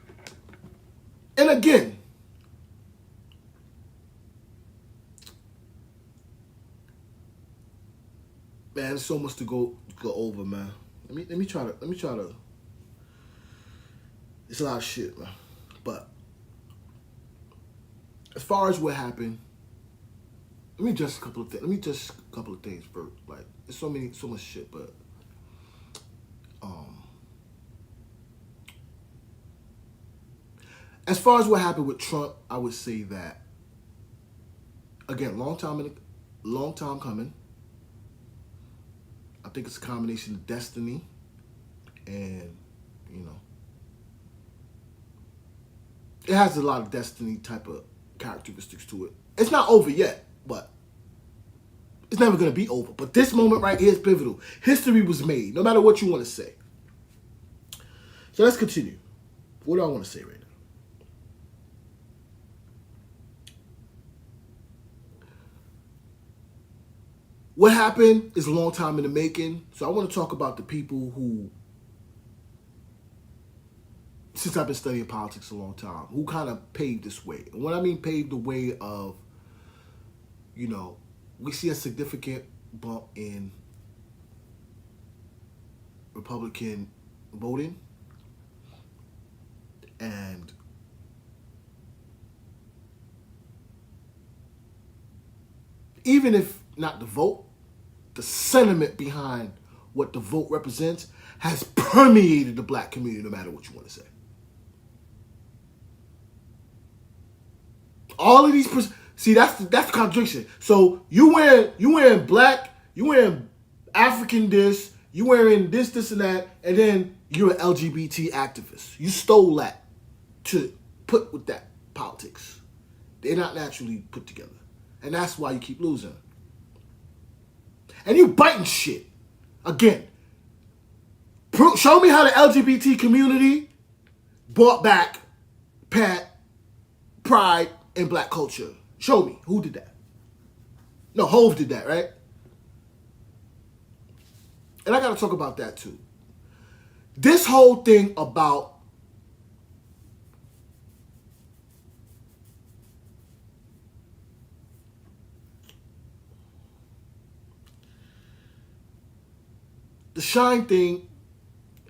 and again, man, there's so much to go over, man. Let me try to. It's a lot of shit, man. But as far as what happened, let me just a couple of things first. Like, there's so much shit, but as far as what happened with Trump, I would say that, again, long time coming. I think it's a combination of destiny and, it has a lot of destiny type of characteristics to it. It's not over yet, but it's never going to be over. But this moment right here is pivotal. History was made, no matter what you want to say. So let's continue. What do I want to say right now? What happened is a long time in the making. So I want to talk about the people who, since I've been studying politics a long time, who kind of paved this way. And what I mean paved the way of, we see a significant bump in Republican voting. And even if not the vote, the sentiment behind what the vote represents has permeated the black community, no matter what you want to say. All of these, see, that's the contradiction. So you wearing black, you wearing African this, you wearing this and that, and then you're an LGBT activist. You stole that to put with that politics. They're not naturally put together, and that's why you keep losing. And you biting shit. Again, show me how the LGBT community brought back pride in black culture. Show me. Who did that? No, Hove did that, right? And I got to talk about that too. This whole thing about the Shine thing,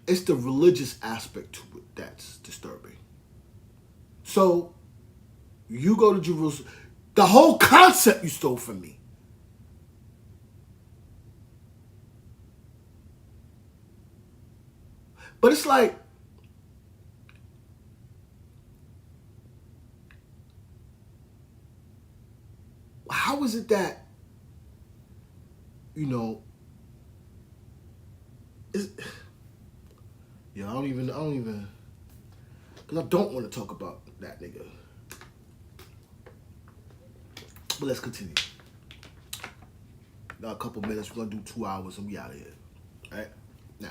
it's the religious aspect to it that's disturbing. So, you go to Jerusalem, the whole concept you stole from me. But it's like, how is it that, I don't even, because I don't want to talk about that nigga. But let's continue. Got a couple minutes. We're going to do 2 hours and we out of here. All right? Now.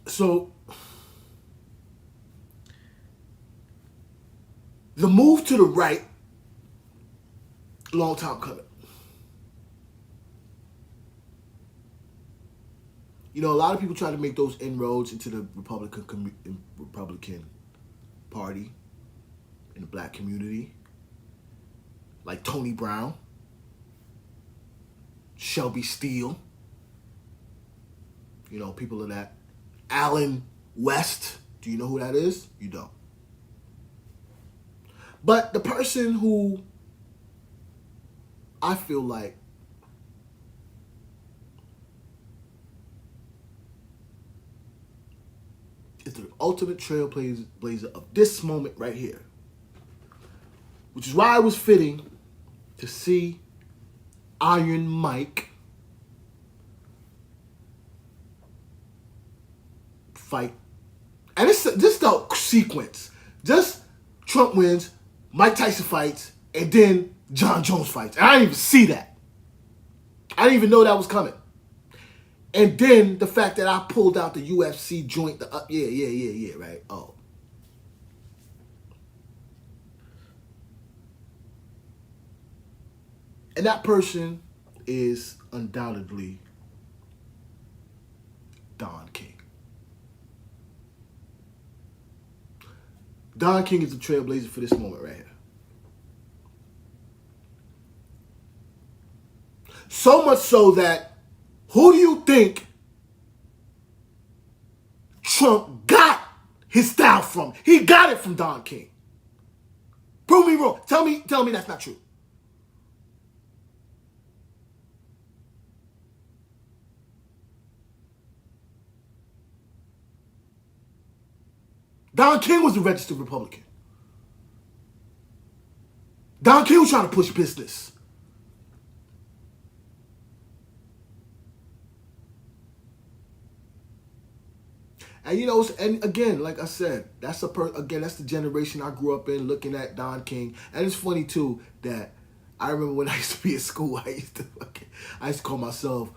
So, the move to the right, long time coming. A lot of people try to make those inroads into the Republican Party in the black community, like Tony Brown, Shelby Steele, people of that. Alan West, do you know who that is? You don't. But the person who I feel like is the ultimate trailblazer of this moment right here, which is why it was fitting to see Iron M.I.C fight. And this the sequence. Just Trump wins, Mike Tyson fights, and then John Jones fights. And I didn't even see that. I didn't even know that was coming. And then the fact that I pulled out the UFC joint, yeah, right? Oh. And that person is undoubtedly Don King. Don King is the trailblazer for this moment right here. So much so that, who do you think Trump got his style from? He got it from Don King. Prove me wrong. Tell me that's not true. Don King was a registered Republican. Don King was trying to push business. And and again, like I said, that's that's the generation I grew up in, looking at Don King. And it's funny too that I remember when I used to be in school, I used to call myself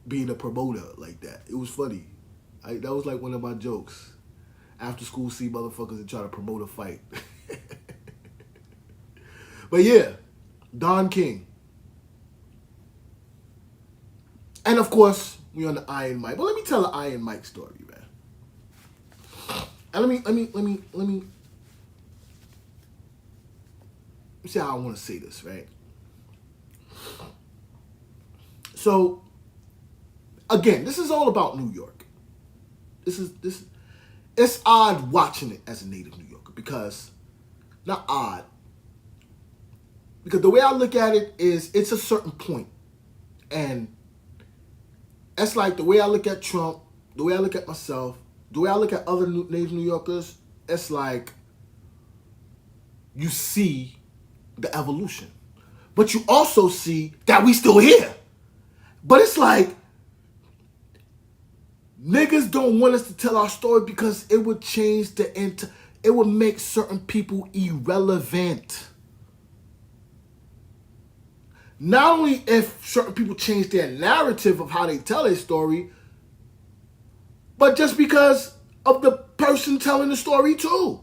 being a promoter like that. It was funny. That was like one of my jokes. After school, see motherfuckers and try to promote a fight. But yeah, Don King. And of course, we on the Iron M.I.C. But let me tell the Iron M.I.C. story, man. And let me see how I want to say this, right? So, again, this is all about New York. It's odd watching it as a native New Yorker because, not odd, because the way I look at it is it's a certain point. And it's like the way I look at Trump, the way I look at myself, the way I look at other native New Yorkers, it's like you see the evolution. But you also see that we still here. But it's like niggas don't want us to tell our story because it would change it would make certain people irrelevant. Not only if certain people change their narrative of how they tell their story, but just because of the person telling the story too.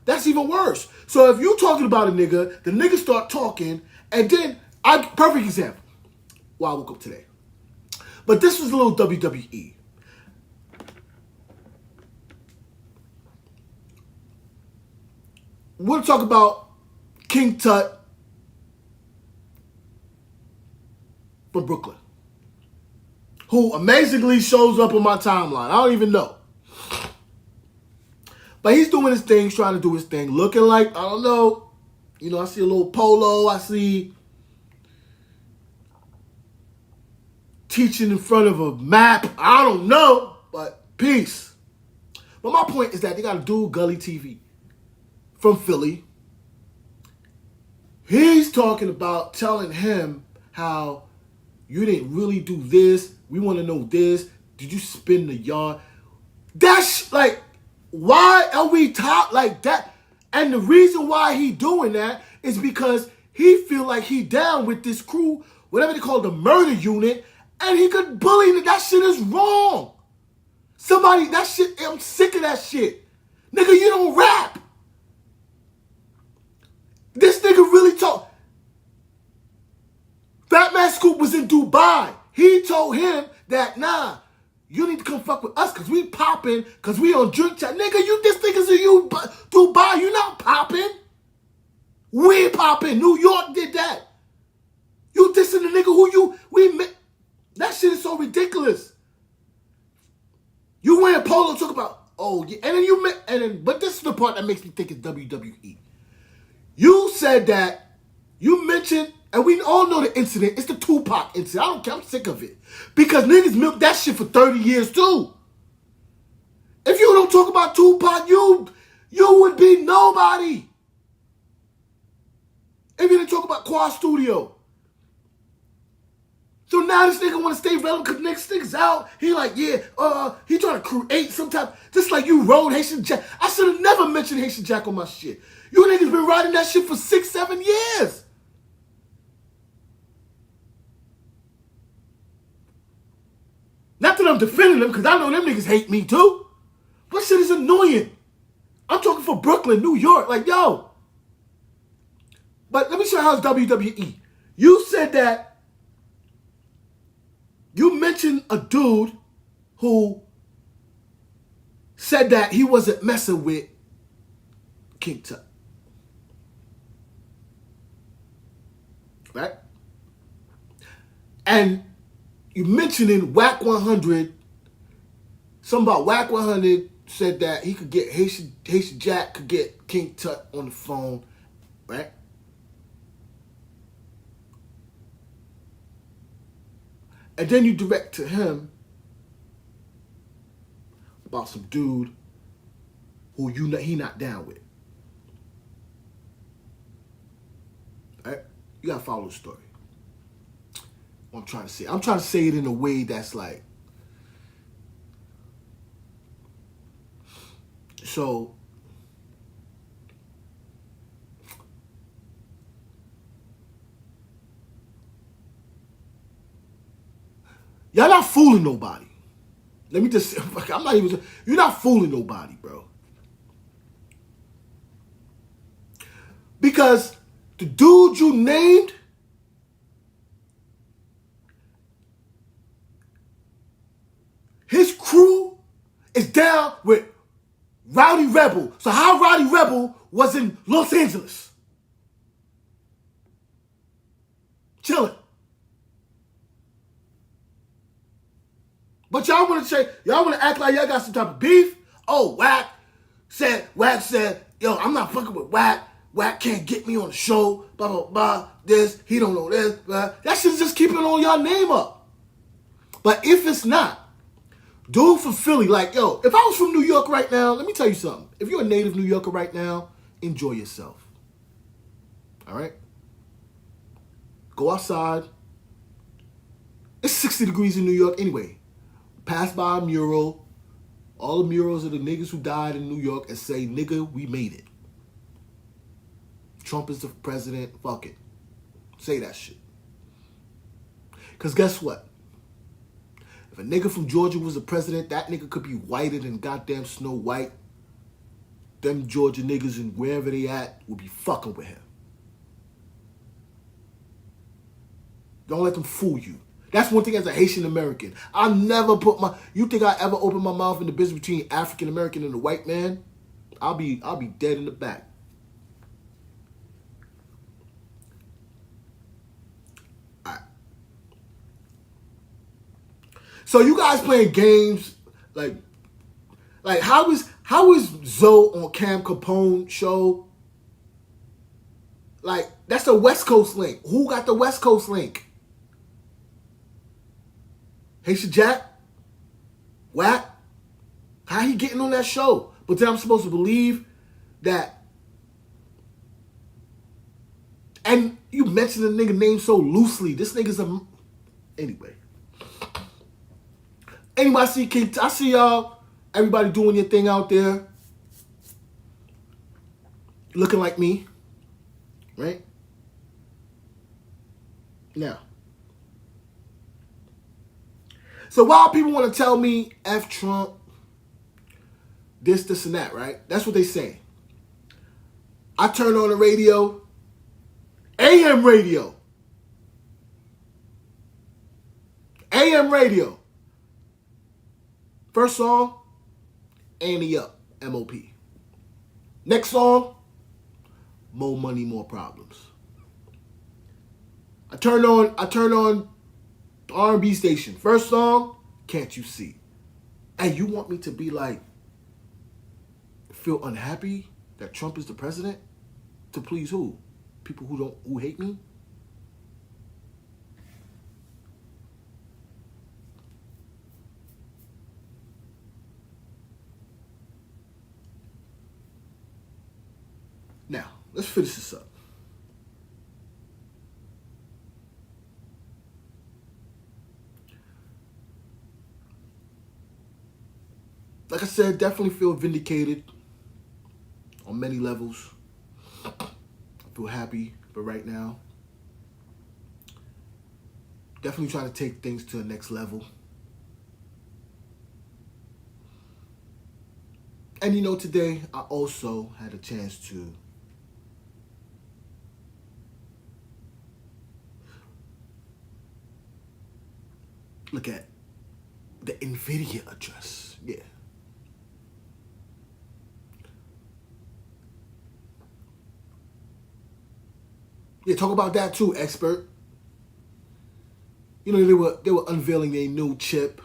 That's even worse. So if you talking about a nigga, the nigga start talking, and then, perfect example, why I woke up today. But this was a little WWE. We'll talk about King Tut from Brooklyn, who amazingly shows up on my timeline. I don't even know. But he's doing his thing, trying to do his thing, looking like, I don't know, I see a little polo, I see teaching in front of a map, I don't know, but peace. But my point is that they got a dude, Gully TV, from Philly. He's talking about telling him how you didn't really do this. We want to know this. Did you spin the yard? That's like, why are we taught like that? And the reason why he doing that is because he feel like he down with this crew, whatever they call the murder unit, and he could bully them. That shit is wrong. That shit, I'm sick of that shit. Nigga, you don't rap. This nigga really talk. Fat Man Scoop was in Dubai. He told him that, nah, you need to come fuck with us because we popping, because we on drink chat. Nigga, this nigga's in Dubai. You not popping. We popping. New York did that. You dissing the nigga that shit is so ridiculous. You wearing polo, talk about, oh, yeah. But this is the part that makes me think it's WWE. You said that, you mentioned, and we all know the incident. It's the Tupac incident. I don't care. I'm sick of it. Because niggas milked that shit for 30 years too. If you don't talk about Tupac, you would be nobody. If you didn't talk about Quad Studio. So now this nigga want to stay relevant because next nigga's out. He like, yeah, he trying to create some type, just like you rode Haitian Jack. I should have never mentioned Haitian Jack on my shit. You niggas been riding that shit for 6-7 years. Not that I'm defending them, because I know them niggas hate me too. But shit is annoying. I'm talking for Brooklyn, New York. Like, yo. But let me show you how it's WWE. You said that you mentioned a dude who said that he wasn't messing with King Tut. Right? And you mentioned in Whack 100, something about Whack 100 said that he could get Haitian Jack could get King Tut on the phone, right? And then you direct to him about some dude who he not down with. Right? You gotta follow the story. What I'm trying to say. I'm trying to say it in a way that's like, so y'all not fooling nobody. Let me just, I'm not even, you're not fooling nobody, bro. Because the dude you named, his crew is down with Rowdy Rebel. So how Rowdy Rebel was in Los Angeles? Chilling. But y'all want to say, y'all want to act like y'all got some type of beef? Oh, Whack said, yo, I'm not fucking with Whack. Whack can't get me on the show. Blah, blah, blah. This, he don't know this. Blah. That shit's just keeping on y'all name up. But if it's not, dude from Philly, like, yo, if I was from New York right now, let me tell you something. If you're a native New Yorker right now, enjoy yourself. All right? Go outside. It's 60 degrees in New York anyway. Pass by a mural, all the murals of the niggas who died in New York, and say, nigga, we made it. Trump is the president, fuck it. Say that shit. Because guess what? If a nigga from Georgia was the president, that nigga could be whiter than goddamn Snow White. Them Georgia niggas and wherever they at would be fucking with him. Don't let them fool you. That's one thing as a Haitian American. I never put you think I ever open my mouth in the business between African American and a white man? I'll be dead in the back. All right. So you guys playing games like how is Zoe on Cam Capone show? Like, that's the West Coast link. Who got the West Coast link? Haitian Jack? Whack? How he getting on that show? But then I'm supposed to believe that. And you mentioned the nigga name so loosely. This nigga's a. Anyway. Anyway, I see y'all. Everybody doing your thing out there. Looking like me. Right? Now. So while people want to tell me F Trump, this and that, right? That's what they say. I turn on the radio, AM radio. AM radio. First song, Annie Up, M.O.P. Next song, More Money, More Problems. I turn on R&B station. First song, Can't You See? And you want me to be like, feel unhappy that Trump is the president? To please who? People who hate me? Now, let's finish this up. Like I said, definitely feel vindicated on many levels. I feel happy for right now. Definitely trying to take things to the next level. And today I also had a chance to look at the NVIDIA address. Yeah. Yeah, talk about that too, expert. They were unveiling a new chip.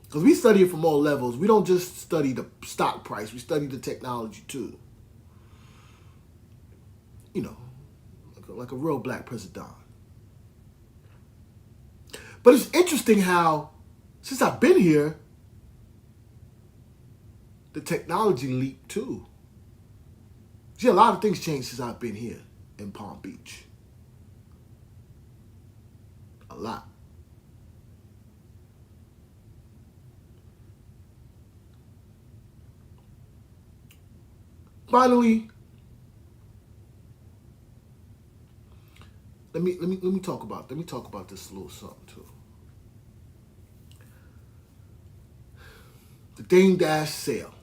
Because we study it from all levels. We don't just study the stock price. We study the technology too. Like a real black president. But it's interesting how, since I've been here, the technology leaped too. See, a lot of things changed since I've been here in Palm Beach. A lot. Finally, let me talk about this little something too. The Dame Dash sale,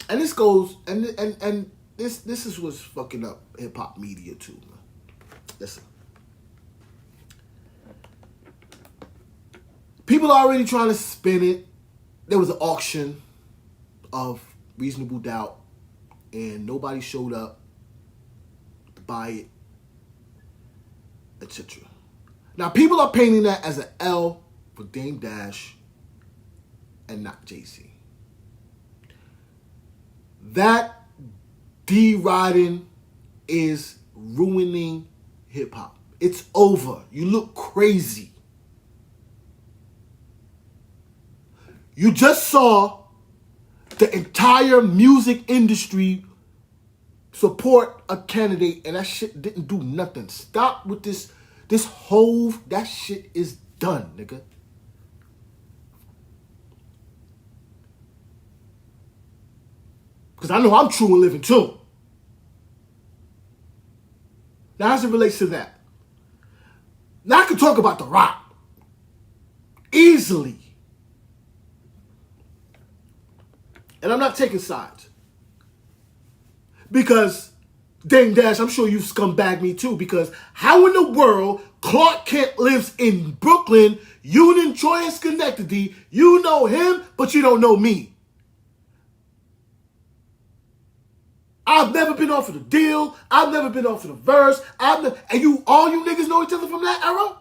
and this goes and this is what's fucking up hip hop media too, man. Listen, people are already trying to spin it. There was an auction of Reasonable Doubt, and nobody showed up to buy it, etc. Now, people are painting that as an L for Dame Dash and not Jay-Z. That deriding is ruining hip-hop. It's over. You look crazy. You just saw the entire music industry support a candidate, and that shit didn't do nothing. Stop with this Hove. That shit is done, nigga. Because I know I'm true and living too. Now, as it relates to that, now I can talk about The Rock easily. And I'm not taking sides. Because, Dame Dash, I'm sure you scumbag me too. Because how in the world Clark Kent lives in Brooklyn, Union, Troy, and Schenectady, you know him, but you don't know me? I've never been offered a deal. I've never been offered a verse. And all you niggas know each other from that era?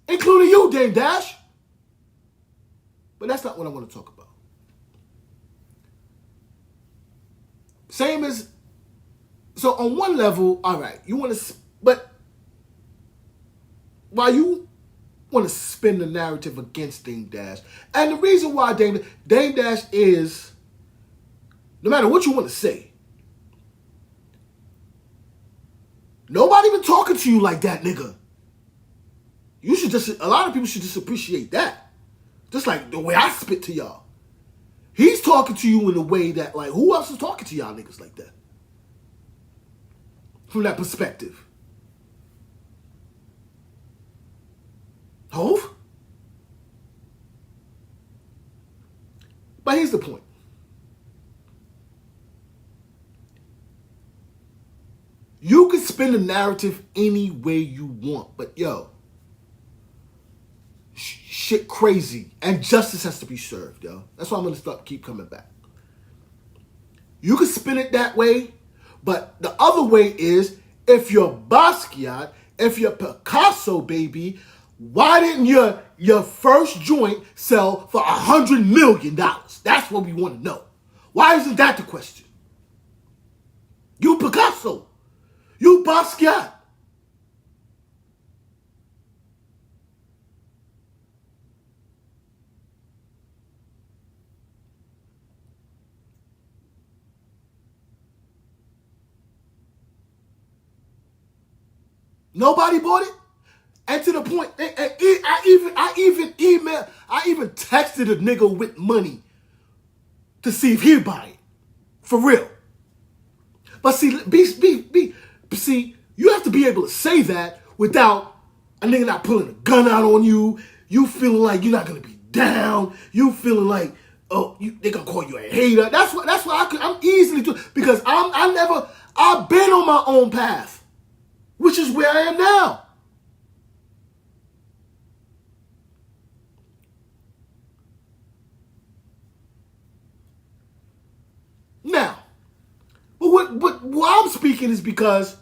Including you, Dame Dash. But that's not what I want to talk about. Same as, so on one level, all right, you want to, but while you want to spin the narrative against Dame Dash, and the reason why Dame Dash is, no matter what you want to say, nobody been talking to you like that, nigga. You should a lot of people should just appreciate that. Just like the way I spit to y'all. He's talking to you in a way that, like, who else is talking to y'all niggas like that? From that perspective. Hove? But here's the point. You can spin the narrative any way you want, but yo, shit crazy, and justice has to be served, yo. That's why I'm gonna keep coming back. You can spin it that way, but the other way is, if you're Basquiat, if you're Picasso, baby, why didn't your first joint sell for $100 million? That's what we want to know. Why isn't that the question? You Picasso. You Basquiat. Nobody bought it? And to the point, I even texted a nigga with money to see if he'd buy it. For real. But see, see, you have to be able to say that without a nigga not pulling a gun out on you, you feeling like you're not going to be down, you feeling like, oh, they gonna call you a hater. That's why I'm easily do, because I've been on my own path, which is where I am now. Now, but what I'm speaking is because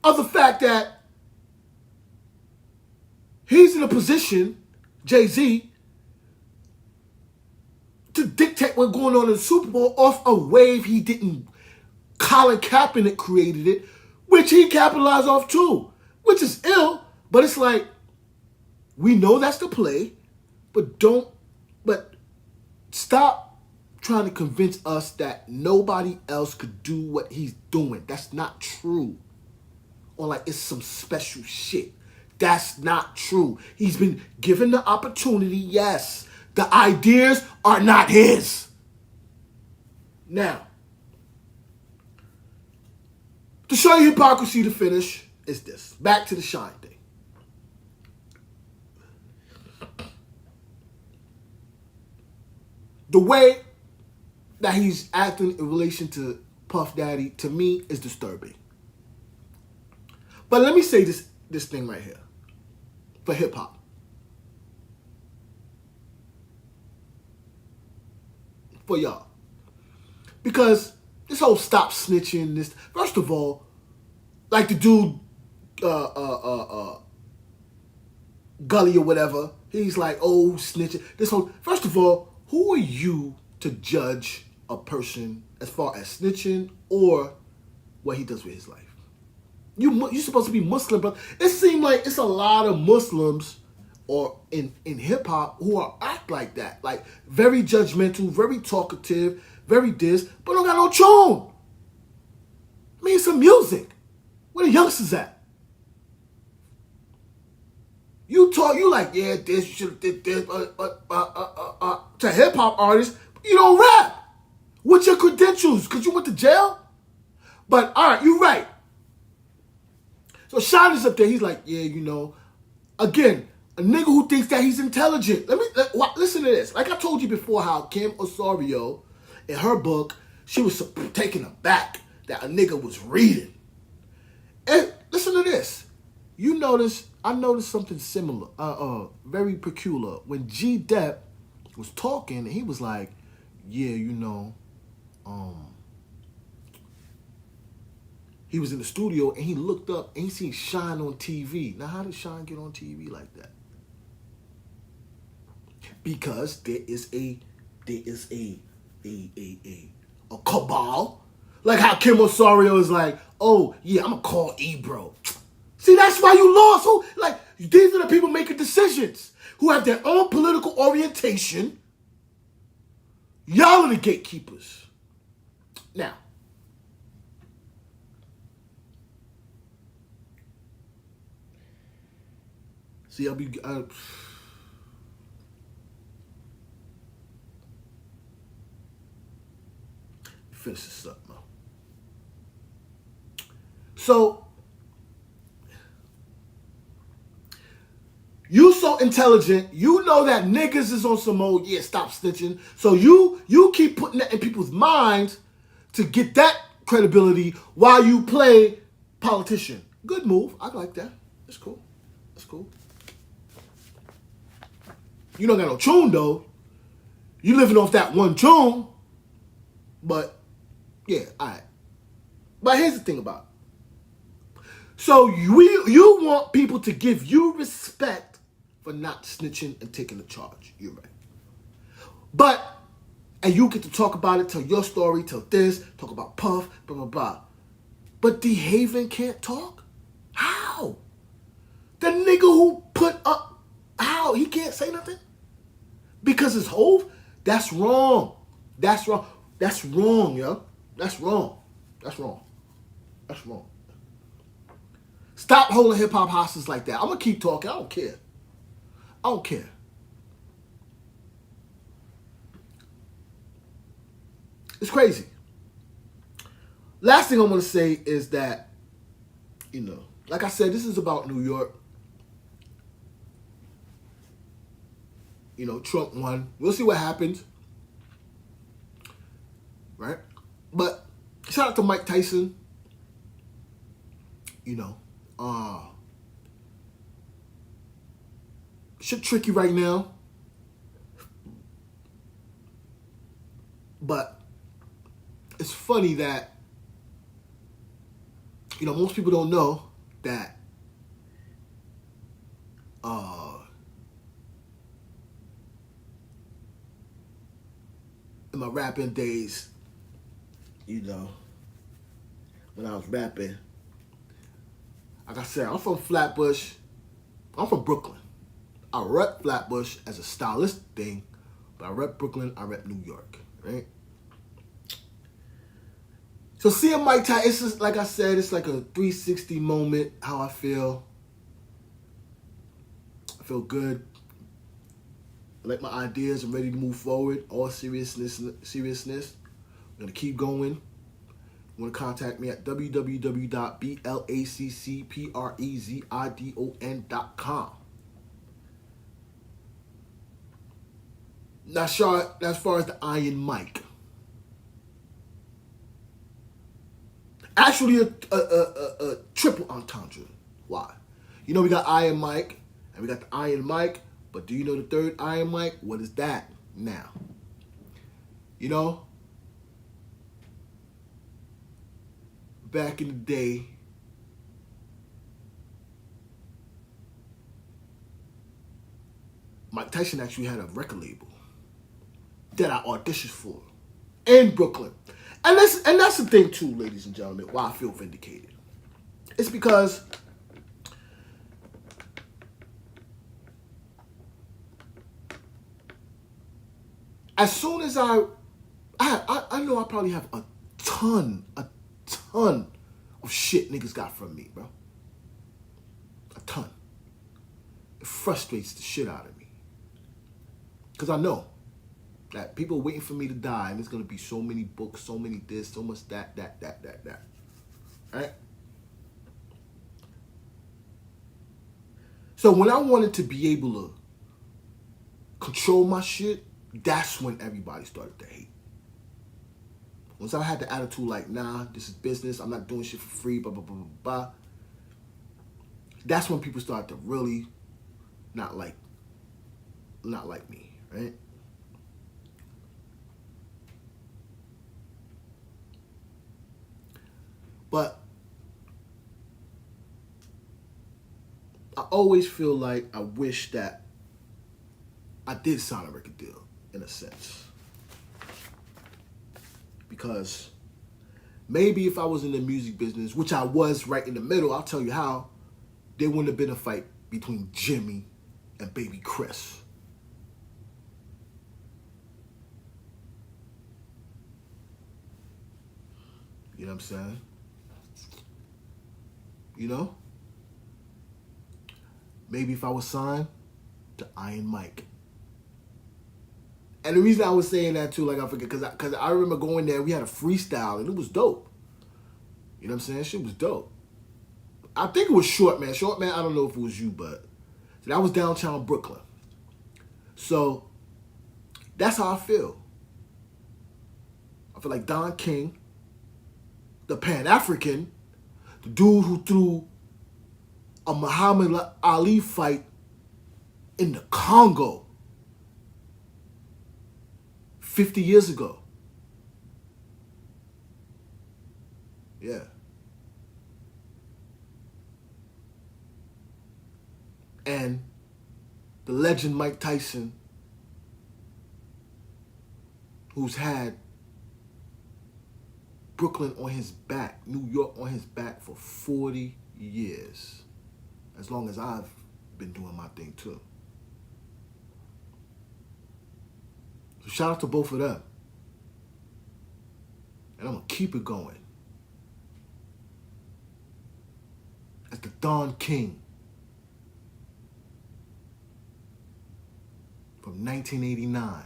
of the fact that he's in a position, Jay-Z, to dictate what's going on in the Super Bowl off a wave he didn't. Colin Kaepernick created it, which he capitalized off too, which is ill. But it's like, we know that's the play, but stop trying to convince us that nobody else could do what he's doing. That's not true. Or like it's some special shit. That's not true. He's been given the opportunity, yes. The ideas are not his. Now, to show you hypocrisy to finish is this. Back to the Shine thing. The way that he's acting in relation to Puff Daddy, to me, is disturbing. But let me say this thing right here. For hip-hop. For y'all. Because this whole stop snitching, this, first of all, like the dude, Gully or whatever, he's like, oh, snitching. This whole, first of all, who are you to judge a person as far as snitching or what he does with his life? You're supposed to be Muslim, bro. It seems like it's a lot of Muslims or in hip-hop who are act like that. Like, very judgmental, very talkative, very this, but don't got no tune. I mean, some music. Where the youngsters at? You like, yeah, this, you should have did this, to hip-hop artists, you don't rap. What's your credentials? Because you went to jail? But, all right, you're right. So Shine is up there. He's like, yeah, again, a nigga who thinks that he's intelligent. Listen to this. Like I told you before, how Kim Osorio, in her book, she was taken aback that a nigga was reading. And listen to this. I noticed something similar, very peculiar. When G Depp was talking, he was like, yeah, he was in the studio and he looked up and he seen Shine on TV. Now, how did Shine get on TV like that? Because there is a cabal. Like how Kim Osorio is like, oh, yeah, I'm going to call Ebro. See, that's why you lost. These are the people making decisions who have their own political orientation. Y'all are the gatekeepers. Now, see, finish this up, man. So, you so intelligent, you know that niggas is on some old, yeah, stop snitching. So you keep putting that in people's minds to get that credibility while you play politician. Good move. I like that. That's cool. That's cool. You don't got no tune, though. You living off that one tune. But, yeah, all right. But here's the thing about it. So you want people to give you respect for not snitching and taking the charge. You're right. And you get to talk about it, tell your story, tell this, talk about Puff, blah, blah, blah. But D. Haven can't talk? How? The nigga who put up, how? He can't say nothing? Because it's Hove? That's wrong. That's wrong. That's wrong, yo. That's wrong. That's wrong. That's wrong. Stop holding hip-hop hostage like that. I'm going to keep talking. I don't care. I don't care. It's crazy. Last thing I want to say is that, like I said, this is about New York. Trump won. We'll see what happens. right? But shout out to Mike Tyson. You know, shit tricky right now, but it's funny that, you know, most people don't know that in my rapping days, you know, when I was rapping, like I said, I'm from Flatbush. I'm from Brooklyn. I rep Flatbush as a stylistic thing, but I rep Brooklyn, I rep New York, right? So seeing Mike Tyson, it's just, like I said, it's like a 360 moment, how I feel. I feel good. I like my ideas. I'm ready to move forward. All seriousness. I'm going to keep going. You want to contact me at www.blackcprezidon.com. Now, as far as the Iron M.I.C. Actually, a triple entendre. Why? You know, we got Iron M.I.C. and we got the Iron M.I.C. But do you know the third Iron M.I.C.? What is that now? You know, back in the day, Mike Tyson actually had a record label that I auditioned for in Brooklyn. And that's the thing too, ladies and gentlemen, why I feel vindicated. It's because as soon as I know I probably have a ton of shit niggas got from me, bro. A ton. It frustrates the shit out of me. Because I know that people are waiting for me to die, and there's going to be so many books, so many this, so much that. Right? So when I wanted to be able to control my shit, that's when everybody started to hate. Once I had the attitude like, nah, this is business, I'm not doing shit for free, blah, blah, blah, blah, blah. That's when people started to really not like me, right? But I always feel like I wish that I did sign a record deal, in a sense. Because maybe if I was in the music business, which I was right in the middle, I'll tell you how, there wouldn't have been a fight between Jimmy and Baby Chris. You know what I'm saying? You know? Maybe if I was signed to Iron M.I.C. And the reason I was saying that too, like I forget, because I remember going there, we had a freestyle, and it was dope. You know what I'm saying? Shit was dope. I think it was Short Man. Short Man, I don't know if it was you, but so that was downtown Brooklyn. So that's how I feel. I feel like Don King, the Pan-African, the dude who threw a Muhammad Ali fight in the Congo 50 years ago. Yeah. And the legend Mike Tyson, who's had Brooklyn on his back, New York on his back for 40 years. As long as I've been doing my thing too. So shout out to both of them. And I'm going to keep it going. As the Don King from 1989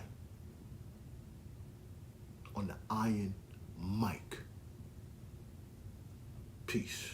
on the Iron M.I.C. Peace.